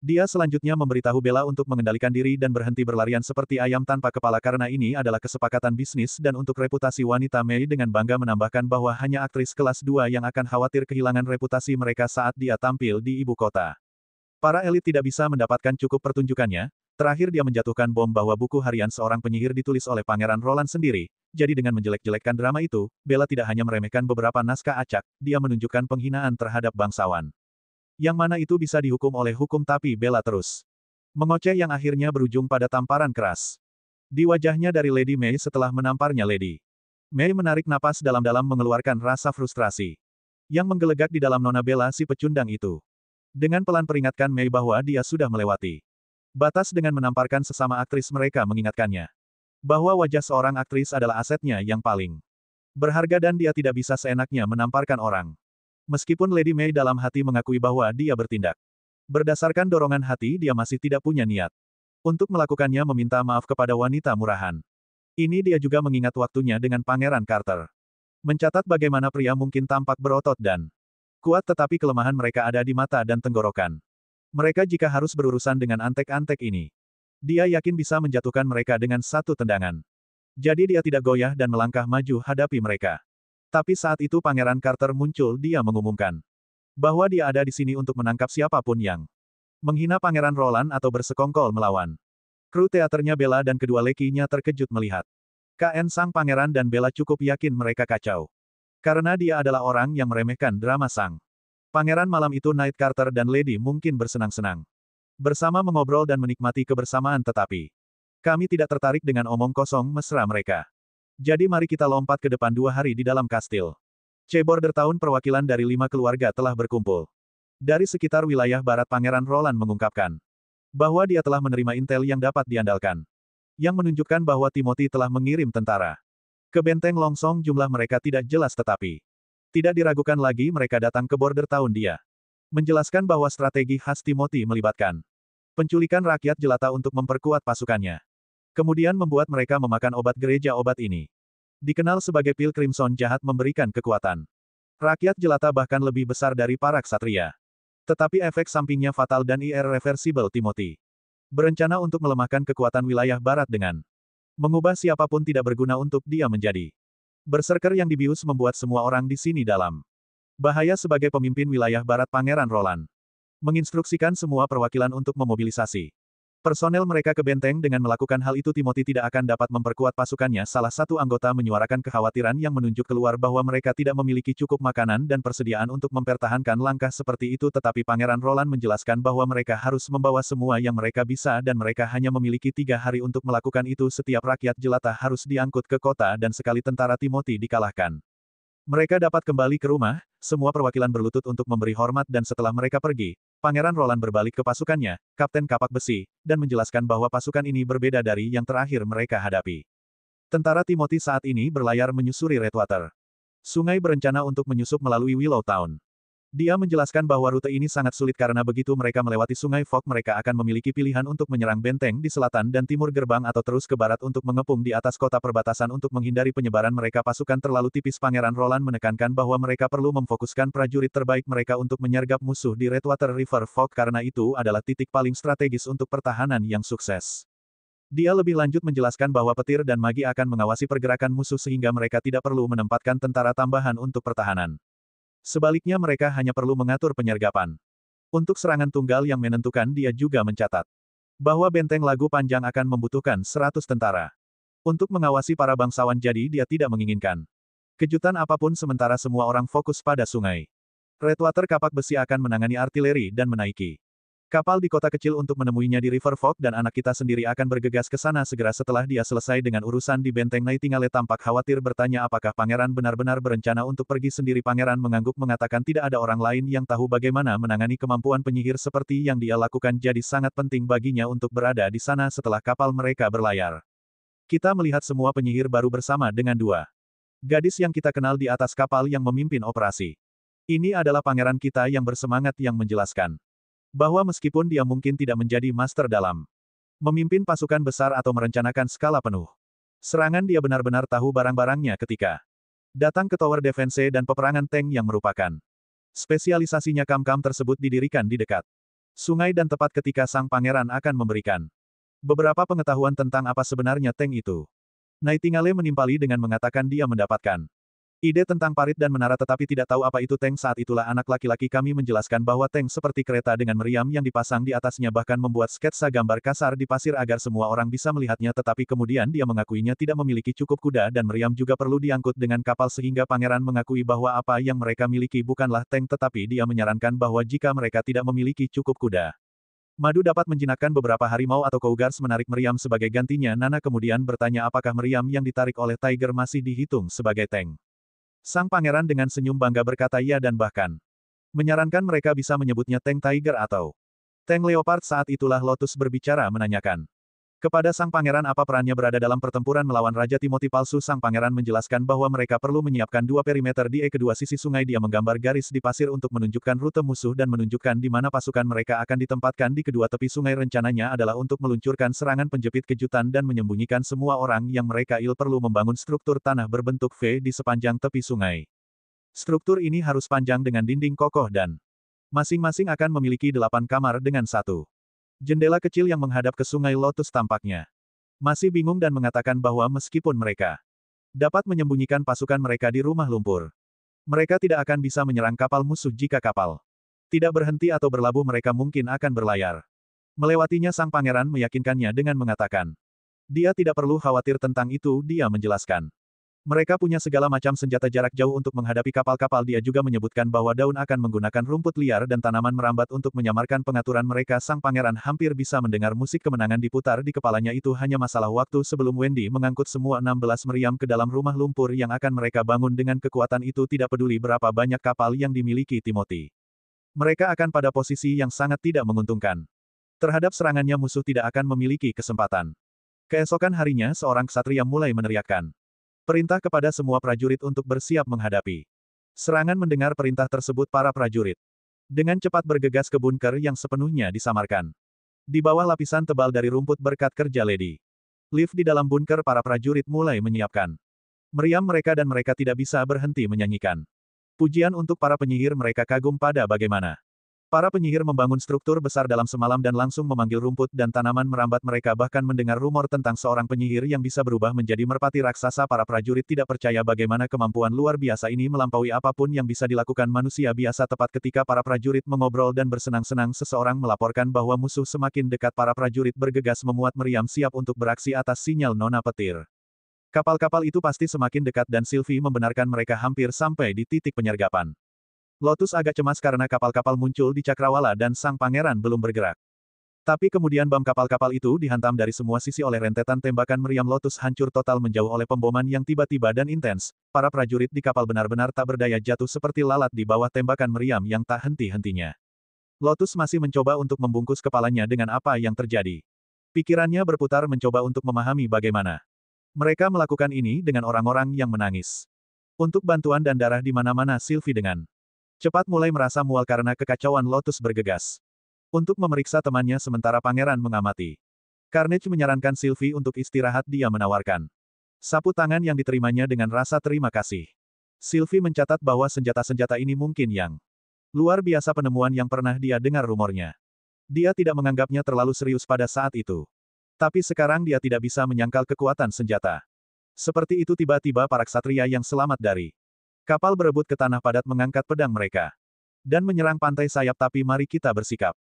Dia selanjutnya memberitahu Bella untuk mengendalikan diri dan berhenti berlarian seperti ayam tanpa kepala karena ini adalah kesepakatan bisnis dan untuk reputasi wanita Mei dengan bangga menambahkan bahwa hanya aktris kelas 2 yang akan khawatir kehilangan reputasi mereka saat dia tampil di ibu kota. Para elit tidak bisa mendapatkan cukup pertunjukannya. Terakhir dia menjatuhkan bom bahwa buku harian seorang penyihir ditulis oleh Pangeran Roland sendiri. Jadi dengan menjelek-jelekkan drama itu, Bella tidak hanya meremehkan beberapa naskah acak, dia menunjukkan penghinaan terhadap bangsawan. Yang mana itu bisa dihukum oleh hukum tapi Bella terus mengoceh yang akhirnya berujung pada tamparan keras. Di wajahnya dari Lady Mei setelah menamparnya Lady Mei menarik napas dalam-dalam mengeluarkan rasa frustrasi. Yang menggelegak di dalam nona Bella si pecundang itu. Dengan pelan peringatkan Mei bahwa dia sudah melewati batas dengan menamparkan sesama aktris mereka mengingatkannya bahwa wajah seorang aktris adalah asetnya yang paling berharga dan dia tidak bisa seenaknya menamparkan orang. Meskipun Lady Mei dalam hati mengakui bahwa dia bertindak berdasarkan dorongan hati dia masih tidak punya niat untuk melakukannya meminta maaf kepada wanita murahan. Ini dia juga mengingat waktunya dengan Pangeran Carter. Mencatat bagaimana pria mungkin tampak berotot dan kuat tetapi kelemahan mereka ada di mata dan tenggorokan. Mereka jika harus berurusan dengan antek-antek ini. Dia yakin bisa menjatuhkan mereka dengan satu tendangan. Jadi dia tidak goyah dan melangkah maju hadapi mereka. Tapi saat itu Pangeran Carter muncul dia mengumumkan bahwa dia ada di sini untuk menangkap siapapun yang menghina Pangeran Roland atau bersekongkol melawan. Kru teaternya Bella dan kedua lekinya terkejut melihat KN Sang Pangeran dan Bella cukup yakin mereka kacau. Karena dia adalah orang yang meremehkan drama Sang Pangeran malam itu Knight Carter dan Lady mungkin bersenang-senang bersama mengobrol dan menikmati kebersamaan tetapi kami tidak tertarik dengan omong kosong mesra mereka. Jadi mari kita lompat ke depan 2 hari di dalam kastil. Border Town perwakilan dari 5 keluarga telah berkumpul. Dari sekitar wilayah barat Pangeran Roland mengungkapkan bahwa dia telah menerima intel yang dapat diandalkan. Yang menunjukkan bahwa Timothy telah mengirim tentara ke Benteng Longsong jumlah mereka tidak jelas tetapi tidak diragukan lagi mereka datang ke Border Town dia menjelaskan bahwa strategi khas Timothy melibatkan penculikan rakyat jelata untuk memperkuat pasukannya. Kemudian membuat mereka memakan obat gereja obat ini. Dikenal sebagai pil Crimson jahat memberikan kekuatan. Rakyat jelata bahkan lebih besar dari para ksatria. Tetapi efek sampingnya fatal dan irreversible Timothy berencana untuk melemahkan kekuatan wilayah barat dengan mengubah siapapun tidak berguna untuk dia menjadi berserker yang dibius membuat semua orang di sini dalam bahaya sebagai pemimpin wilayah barat Pangeran Roland. Menginstruksikan semua perwakilan untuk memobilisasi personel mereka ke benteng dengan melakukan hal itu Timothy tidak akan dapat memperkuat pasukannya. Salah satu anggota menyuarakan kekhawatiran yang menunjuk keluar bahwa mereka tidak memiliki cukup makanan dan persediaan untuk mempertahankan langkah seperti itu tetapi Pangeran Roland menjelaskan bahwa mereka harus membawa semua yang mereka bisa dan mereka hanya memiliki 3 hari untuk melakukan itu setiap rakyat jelata harus diangkut ke kota dan sekali tentara Timothy dikalahkan. Mereka dapat kembali ke rumah, semua perwakilan berlutut untuk memberi hormat dan setelah mereka pergi, Pangeran Roland berbalik ke pasukannya, Kapten Kapak Besi, dan menjelaskan bahwa pasukan ini berbeda dari yang terakhir mereka hadapi. Tentara Timothy saat ini berlayar menyusuri Redwater. Sungai berencana untuk menyusup melalui Willow Town. Dia menjelaskan bahwa rute ini sangat sulit karena begitu mereka melewati Sungai Fog mereka akan memiliki pilihan untuk menyerang benteng di selatan dan timur gerbang atau terus ke barat untuk mengepung di atas kota perbatasan untuk menghindari penyebaran mereka pasukan terlalu tipis. Pangeran Roland menekankan bahwa mereka perlu memfokuskan prajurit terbaik mereka untuk menyergap musuh di Redwater River Fog karena itu adalah titik paling strategis untuk pertahanan yang sukses. Dia lebih lanjut menjelaskan bahwa petir dan magi akan mengawasi pergerakan musuh sehingga mereka tidak perlu menempatkan tentara tambahan untuk pertahanan. Sebaliknya mereka hanya perlu mengatur penyergapan. Untuk serangan tunggal yang menentukan dia juga mencatat bahwa benteng Lagu Panjang akan membutuhkan 100 tentara. Untuk mengawasi para bangsawan jadi dia tidak menginginkan kejutan apapun sementara semua orang fokus pada sungai. Redwater kapak besi akan menangani artileri dan menaiki kapal di kota kecil untuk menemuinya di River Fog dan anak kita sendiri akan bergegas ke sana segera setelah dia selesai dengan urusan di benteng. Nightingale tampak khawatir bertanya apakah pangeran benar-benar berencana untuk pergi sendiri. Pangeran mengangguk mengatakan tidak ada orang lain yang tahu bagaimana menangani kemampuan penyihir seperti yang dia lakukan jadi sangat penting baginya untuk berada di sana setelah kapal mereka berlayar. Kita melihat semua penyihir baru bersama dengan dua gadis yang kita kenal di atas kapal yang memimpin operasi. Ini adalah pangeran kita yang bersemangat yang menjelaskan bahwa meskipun dia mungkin tidak menjadi master dalam memimpin pasukan besar atau merencanakan skala penuh serangan, dia benar-benar tahu barang-barangnya ketika datang ke Tower Defense dan peperangan tank yang merupakan spesialisasinya. Kam-kam tersebut didirikan di dekat sungai dan tepat ketika sang pangeran akan memberikan beberapa pengetahuan tentang apa sebenarnya tank itu. Nightingale menimpali dengan mengatakan dia mendapatkan ide tentang parit dan menara tetapi tidak tahu apa itu tank. Saat itulah anak laki-laki kami menjelaskan bahwa tank seperti kereta dengan meriam yang dipasang di atasnya, bahkan membuat sketsa gambar kasar di pasir agar semua orang bisa melihatnya, tetapi kemudian dia mengakuinya tidak memiliki cukup kuda dan meriam juga perlu diangkut dengan kapal sehingga pangeran mengakui bahwa apa yang mereka miliki bukanlah tank tetapi dia menyarankan bahwa jika mereka tidak memiliki cukup kuda, Madu dapat menjinakkan beberapa harimau atau cougars menarik meriam sebagai gantinya. Nana kemudian bertanya apakah meriam yang ditarik oleh Tiger masih dihitung sebagai tank. Sang pangeran dengan senyum bangga berkata ya dan bahkan menyarankan mereka bisa menyebutnya tank Tiger atau tank Leopard. Saat itulah Lotus berbicara menanyakan kepada sang pangeran apa perannya berada dalam pertempuran melawan Raja Timothy palsu. Sang pangeran menjelaskan bahwa mereka perlu menyiapkan dua perimeter di kedua sisi sungai. Dia menggambar garis di pasir untuk menunjukkan rute musuh dan menunjukkan di mana pasukan mereka akan ditempatkan di kedua tepi sungai. Rencananya adalah untuk meluncurkan serangan penjepit kejutan dan menyembunyikan semua orang yang mereka perlu membangun struktur tanah berbentuk V di sepanjang tepi sungai. Struktur ini harus panjang dengan dinding kokoh dan masing-masing akan memiliki 8 kamar dengan satu jendela kecil yang menghadap ke sungai. Lotus tampaknya masih bingung dan mengatakan bahwa meskipun mereka dapat menyembunyikan pasukan mereka di rumah lumpur, mereka tidak akan bisa menyerang kapal musuh jika kapal tidak berhenti atau berlabuh. Mereka mungkin akan berlayar melewatinya. Sang pangeran meyakinkannya dengan mengatakan dia tidak perlu khawatir tentang itu. Dia menjelaskan mereka punya segala macam senjata jarak jauh untuk menghadapi kapal-kapal. Dia juga menyebutkan bahwa daun akan menggunakan rumput liar dan tanaman merambat untuk menyamarkan pengaturan mereka. Sang pangeran hampir bisa mendengar musik kemenangan diputar di kepalanya. Itu hanya masalah waktu sebelum Wendy mengangkut semua 16 meriam ke dalam rumah lumpur yang akan mereka bangun. Dengan kekuatan itu tidak peduli berapa banyak kapal yang dimiliki Timothy, mereka akan pada posisi yang sangat tidak menguntungkan. Terhadap serangannya musuh tidak akan memiliki kesempatan. Keesokan harinya seorang ksatria mulai meneriakkan perintah kepada semua prajurit untuk bersiap menghadapi serangan. Mendengar perintah tersebut para prajurit dengan cepat bergegas ke bunker yang sepenuhnya disamarkan di bawah lapisan tebal dari rumput. Berkat kerja Lady Liv di dalam bunker, para prajurit mulai menyiapkan meriam mereka dan mereka tidak bisa berhenti menyanyikan pujian untuk para penyihir. Mereka kagum pada bagaimana para penyihir membangun struktur besar dalam semalam dan langsung memanggil rumput dan tanaman merambat. Mereka bahkan mendengar rumor tentang seorang penyihir yang bisa berubah menjadi merpati raksasa. Para prajurit tidak percaya bagaimana kemampuan luar biasa ini melampaui apapun yang bisa dilakukan manusia biasa. Tepat ketika para prajurit mengobrol dan bersenang-senang, seseorang melaporkan bahwa musuh semakin dekat. Para prajurit bergegas memuat meriam siap untuk beraksi atas sinyal nona petir. Kapal-kapal itu pasti semakin dekat dan Sylvie membenarkan mereka hampir sampai di titik penyergapan. Lotus agak cemas karena kapal-kapal muncul di cakrawala dan sang pangeran belum bergerak. Tapi kemudian bom kapal-kapal itu dihantam dari semua sisi oleh rentetan tembakan meriam. Lotus hancur total menjauh oleh pemboman yang tiba-tiba dan intens. Para prajurit di kapal benar-benar tak berdaya, jatuh seperti lalat di bawah tembakan meriam yang tak henti-hentinya. Lotus masih mencoba untuk membungkus kepalanya dengan apa yang terjadi. Pikirannya berputar mencoba untuk memahami bagaimana Mereka melakukan ini dengan orang-orang yang menangis. Untuk bantuan dan darah di mana-mana Sylvie dengan cepat mulai merasa mual karena kekacauan Lotus bergegas. Untuk memeriksa temannya sementara pangeran mengamati. Carnage menyarankan Sylvie untuk istirahat, dia menawarkan sapu tangan yang diterimanya dengan rasa terima kasih. Sylvie mencatat bahwa senjata-senjata ini mungkin yang luar biasa penemuan yang pernah dia dengar rumornya. Dia tidak menganggapnya terlalu serius pada saat itu. Tapi sekarang dia tidak bisa menyangkal kekuatan senjata. Seperti itu tiba-tiba para ksatria yang selamat dari kapal berebut ke tanah padat mengangkat pedang mereka. Dan menyerang pantai sayap, tapi mari kita bersikap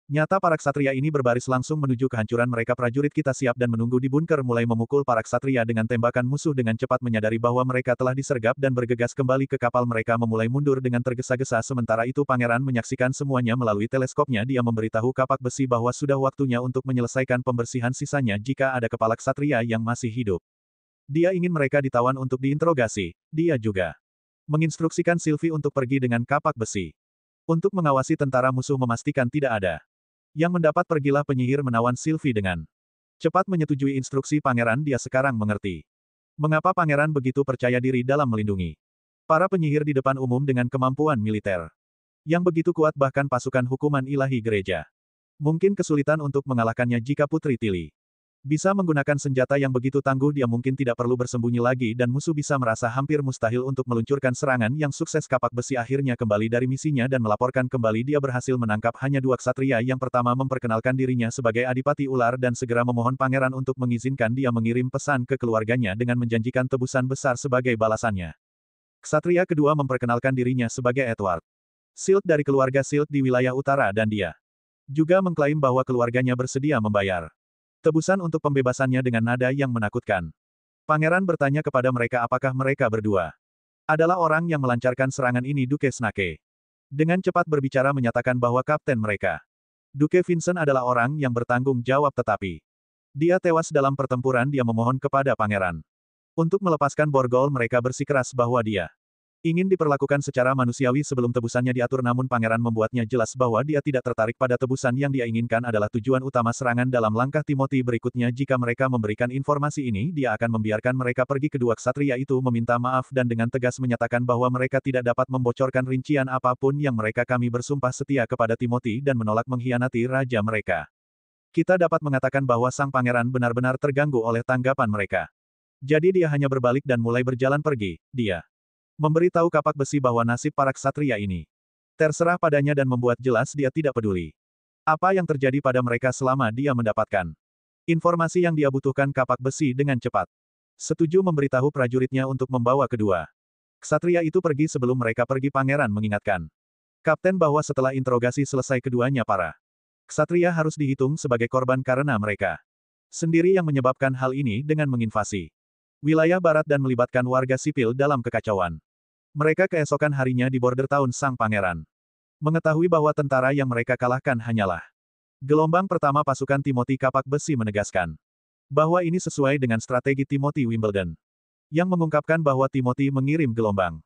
nyata. Para ksatria ini berbaris langsung menuju kehancuran mereka. Prajurit kita siap dan menunggu di bunker mulai memukul para ksatria dengan tembakan musuh dengan cepat menyadari bahwa mereka telah disergap dan bergegas kembali ke kapal mereka memulai mundur dengan tergesa-gesa. Sementara itu pangeran menyaksikan semuanya melalui teleskopnya. Dia memberitahu kapak besi bahwa sudah waktunya untuk menyelesaikan pembersihan sisanya jika ada kepala ksatria yang masih hidup. Dia ingin mereka ditawan untuk diinterogasi. Dia juga menginstruksikan Sylvie untuk pergi dengan kapak besi. Untuk mengawasi tentara musuh memastikan tidak ada yang mendapat. Pergilah penyihir menawan Sylvie dengan cepat menyetujui instruksi pangeran. Dia sekarang mengerti mengapa pangeran begitu percaya diri dalam melindungi para penyihir di depan umum dengan kemampuan militer yang begitu kuat. Bahkan pasukan hukuman ilahi gereja mungkin kesulitan untuk mengalahkannya. Jika Putri Tilly bisa menggunakan senjata yang begitu tangguh, dia mungkin tidak perlu bersembunyi lagi dan musuh bisa merasa hampir mustahil untuk meluncurkan serangan yang sukses. Kapak besi akhirnya kembali dari misinya dan melaporkan kembali dia berhasil menangkap hanya 2 ksatria. Yang pertama memperkenalkan dirinya sebagai Adipati Ular dan segera memohon pangeran untuk mengizinkan dia mengirim pesan ke keluarganya dengan menjanjikan tebusan besar sebagai balasannya. Ksatria kedua memperkenalkan dirinya sebagai Edward Silt dari keluarga Silt di wilayah utara dan dia juga mengklaim bahwa keluarganya bersedia membayar tebusan untuk pembebasannya dengan nada yang menakutkan. Pangeran bertanya kepada mereka apakah mereka berdua adalah orang yang melancarkan serangan ini. Duke Snake dengan cepat berbicara menyatakan bahwa kapten mereka, Duke Vincent, adalah orang yang bertanggung jawab, tetapi dia tewas dalam pertempuran. Dia memohon kepada pangeran untuk melepaskan borgol mereka. Bersikeras bahwa dia ingin diperlakukan secara manusiawi sebelum tebusannya diatur, namun pangeran membuatnya jelas bahwa dia tidak tertarik pada tebusan. Yang dia inginkan adalah tujuan utama serangan dalam langkah Timothy berikutnya. Jika mereka memberikan informasi ini, dia akan membiarkan mereka pergi. Kedua ksatria itu meminta maaf dan dengan tegas menyatakan bahwa mereka tidak dapat membocorkan rincian apapun yang mereka. Kami bersumpah setia kepada Timothy dan menolak mengkhianati raja mereka. Kita dapat mengatakan bahwa sang pangeran benar-benar terganggu oleh tanggapan mereka. Jadi dia hanya berbalik dan mulai berjalan pergi. Dia memberitahu kapak besi bahwa nasib para ksatria ini terserah padanya dan membuat jelas dia tidak peduli apa yang terjadi pada mereka selama dia mendapatkan informasi yang dia butuhkan. Kapak besi dengan cepat setuju memberitahu prajuritnya untuk membawa kedua ksatria itu pergi. Sebelum mereka pergi, pangeran mengingatkan kapten bahwa setelah interogasi selesai keduanya, para ksatria harus dihitung sebagai korban karena mereka sendiri yang menyebabkan hal ini dengan menginvasi wilayah barat dan melibatkan warga sipil dalam kekacauan mereka. Keesokan harinya di border town, sang pangeran mengetahui bahwa tentara yang mereka kalahkan hanyalah gelombang pertama pasukan Timothy. Kapak besi menegaskan bahwa ini sesuai dengan strategi Timothy Wimbledon yang mengungkapkan bahwa Timothy mengirim gelombang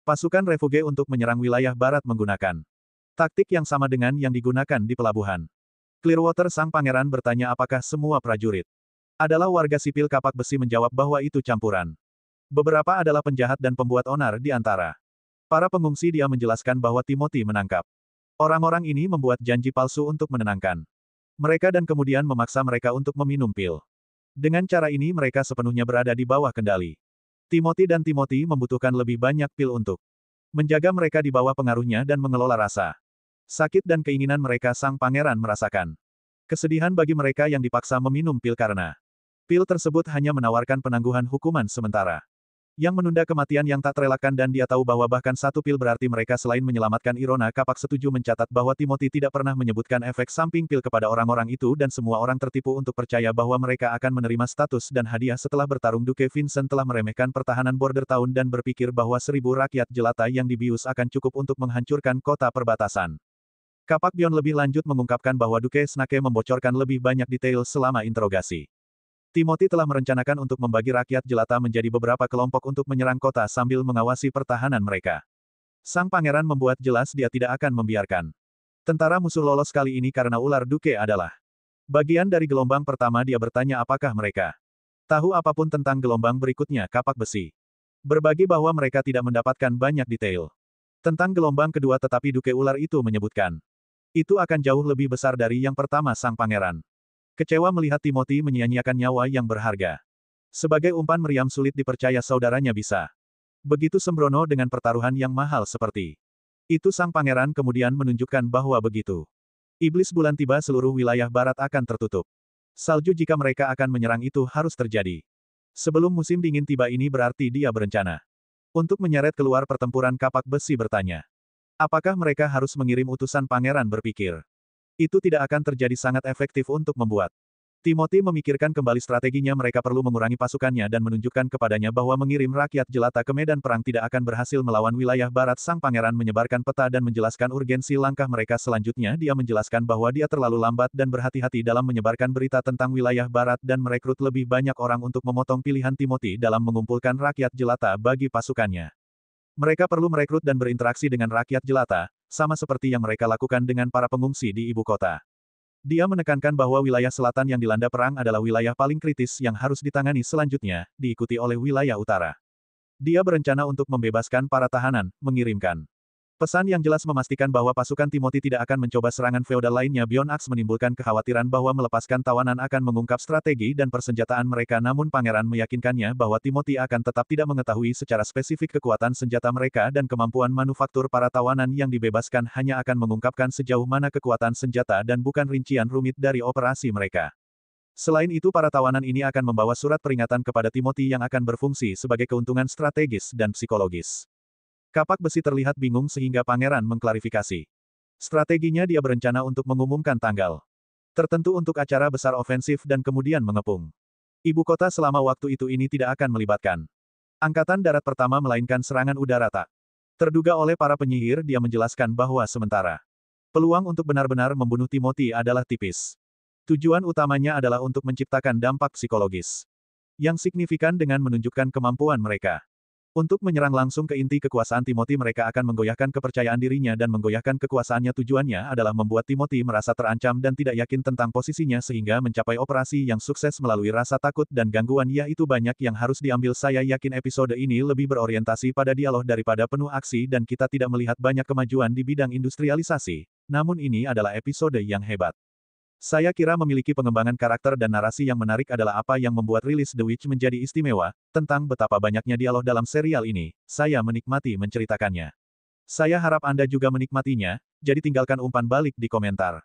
pasukan refuge untuk menyerang wilayah barat menggunakan taktik yang sama dengan yang digunakan di pelabuhan Clearwater. Sang pangeran bertanya apakah semua prajurit adalah warga sipil. Kapak besi menjawab bahwa itu campuran. Beberapa adalah penjahat dan pembuat onar di antara para pengungsi. Dia menjelaskan bahwa Timothy menangkap orang-orang ini, membuat janji palsu untuk menenangkan mereka dan kemudian memaksa mereka untuk meminum pil. Dengan cara ini mereka sepenuhnya berada di bawah kendali Timothy dan Timothy membutuhkan lebih banyak pil untuk menjaga mereka di bawah pengaruhnya dan mengelola rasa sakit dan keinginan mereka. Sang pangeran merasakan kesedihan bagi mereka yang dipaksa meminum pil karena pil tersebut hanya menawarkan penangguhan hukuman sementara yang menunda kematian yang tak terelakkan. Dan dia tahu bahwa bahkan satu pil berarti mereka selain menyelamatkan Irona. Kapak setuju mencatat bahwa Timothy tidak pernah menyebutkan efek samping pil kepada orang-orang itu dan semua orang tertipu untuk percaya bahwa mereka akan menerima status dan hadiah setelah bertarung. Duke Vincent telah meremehkan pertahanan border town dan berpikir bahwa 1000 rakyat jelata yang dibius akan cukup untuk menghancurkan kota perbatasan. Kapak Beyond lebih lanjut mengungkapkan bahwa Duke Snake membocorkan lebih banyak detail selama interogasi. Timothy telah merencanakan untuk membagi rakyat jelata menjadi beberapa kelompok untuk menyerang kota sambil mengawasi pertahanan mereka. Sang pangeran membuat jelas dia tidak akan membiarkan tentara musuh lolos kali ini karena ular Duke adalah bagian dari gelombang pertama. Dia bertanya apakah mereka Tahu apapun tentang gelombang berikutnya kapak besi. Berbagi bahwa mereka tidak mendapatkan banyak detail tentang gelombang kedua, tetapi Duke Ular itu menyebutkan, itu akan jauh lebih besar dari yang pertama. Sang pangeran kecewa melihat Timothy menyia-nyiakan nyawa yang berharga. Sebagai umpan meriam, sulit dipercaya saudaranya bisa begitu sembrono dengan pertaruhan yang mahal seperti itu. Sang pangeran kemudian menunjukkan bahwa begitu iblis bulan tiba, seluruh wilayah barat akan tertutup salju. Jika mereka akan menyerang, itu harus terjadi sebelum musim dingin tiba. Ini berarti dia berencana untuk menyeret keluar pertempuran. Kapak besi bertanya, apakah mereka harus mengirim utusan? Pangeran berpikir, itu tidak akan terjadi. Sangat efektif untuk membuat Timothy memikirkan kembali strateginya. Mereka perlu mengurangi pasukannya dan menunjukkan kepadanya bahwa mengirim rakyat jelata ke medan perang tidak akan berhasil melawan wilayah barat. Sang pangeran menyebarkan peta dan menjelaskan urgensi langkah mereka selanjutnya. Dia menjelaskan bahwa dia terlalu lambat dan berhati-hati dalam menyebarkan berita tentang wilayah barat dan merekrut lebih banyak orang untuk memotong pilihan Timothy dalam mengumpulkan rakyat jelata bagi pasukannya. Mereka perlu merekrut dan berinteraksi dengan rakyat jelata, sama seperti yang mereka lakukan dengan para pengungsi di ibu kota. Dia menekankan bahwa wilayah selatan yang dilanda perang adalah wilayah paling kritis yang harus ditangani selanjutnya, diikuti oleh wilayah utara. Dia berencana untuk membebaskan para tahanan, mengirimkan pesan yang jelas memastikan bahwa pasukan Timothy tidak akan mencoba serangan feodal lainnya. Beyond Axe menimbulkan kekhawatiran bahwa melepaskan tawanan akan mengungkap strategi dan persenjataan mereka, namun pangeran meyakinkannya bahwa Timothy akan tetap tidak mengetahui secara spesifik kekuatan senjata mereka dan kemampuan manufaktur para tawanan yang dibebaskan hanya akan mengungkapkan sejauh mana kekuatan senjata dan bukan rincian rumit dari operasi mereka. Selain itu, para tawanan ini akan membawa surat peringatan kepada Timothy yang akan berfungsi sebagai keuntungan strategis dan psikologis. Kapak besi terlihat bingung sehingga pangeran mengklarifikasi strateginya. Dia berencana untuk mengumumkan tanggal tertentu untuk acara besar ofensif dan kemudian mengepung ibu kota. Selama waktu itu ini tidak akan melibatkan angkatan darat pertama melainkan serangan udara tak terduga oleh para penyihir. Dia menjelaskan bahwa sementara peluang untuk benar-benar membunuh Timothy adalah tipis. Tujuan utamanya adalah untuk menciptakan dampak psikologis yang signifikan dengan menunjukkan kemampuan mereka untuk menyerang langsung ke inti kekuasaan Timothy. Mereka akan menggoyahkan kepercayaan dirinya dan menggoyahkan kekuasaannya. Tujuannya adalah membuat Timothy merasa terancam dan tidak yakin tentang posisinya sehingga mencapai operasi yang sukses melalui rasa takut dan gangguan. Yaitu banyak yang harus diambil. Saya yakin episode ini lebih berorientasi pada dialog daripada penuh aksi dan kita tidak melihat banyak kemajuan di bidang industrialisasi. Namun ini adalah episode yang hebat. Saya kira memiliki pengembangan karakter dan narasi yang menarik adalah apa yang membuat rilis The Witch menjadi istimewa. Tentang betapa banyaknya dialog dalam serial ini, saya menikmati menceritakannya. Saya harap Anda juga menikmatinya, jadi tinggalkan umpan balik di komentar.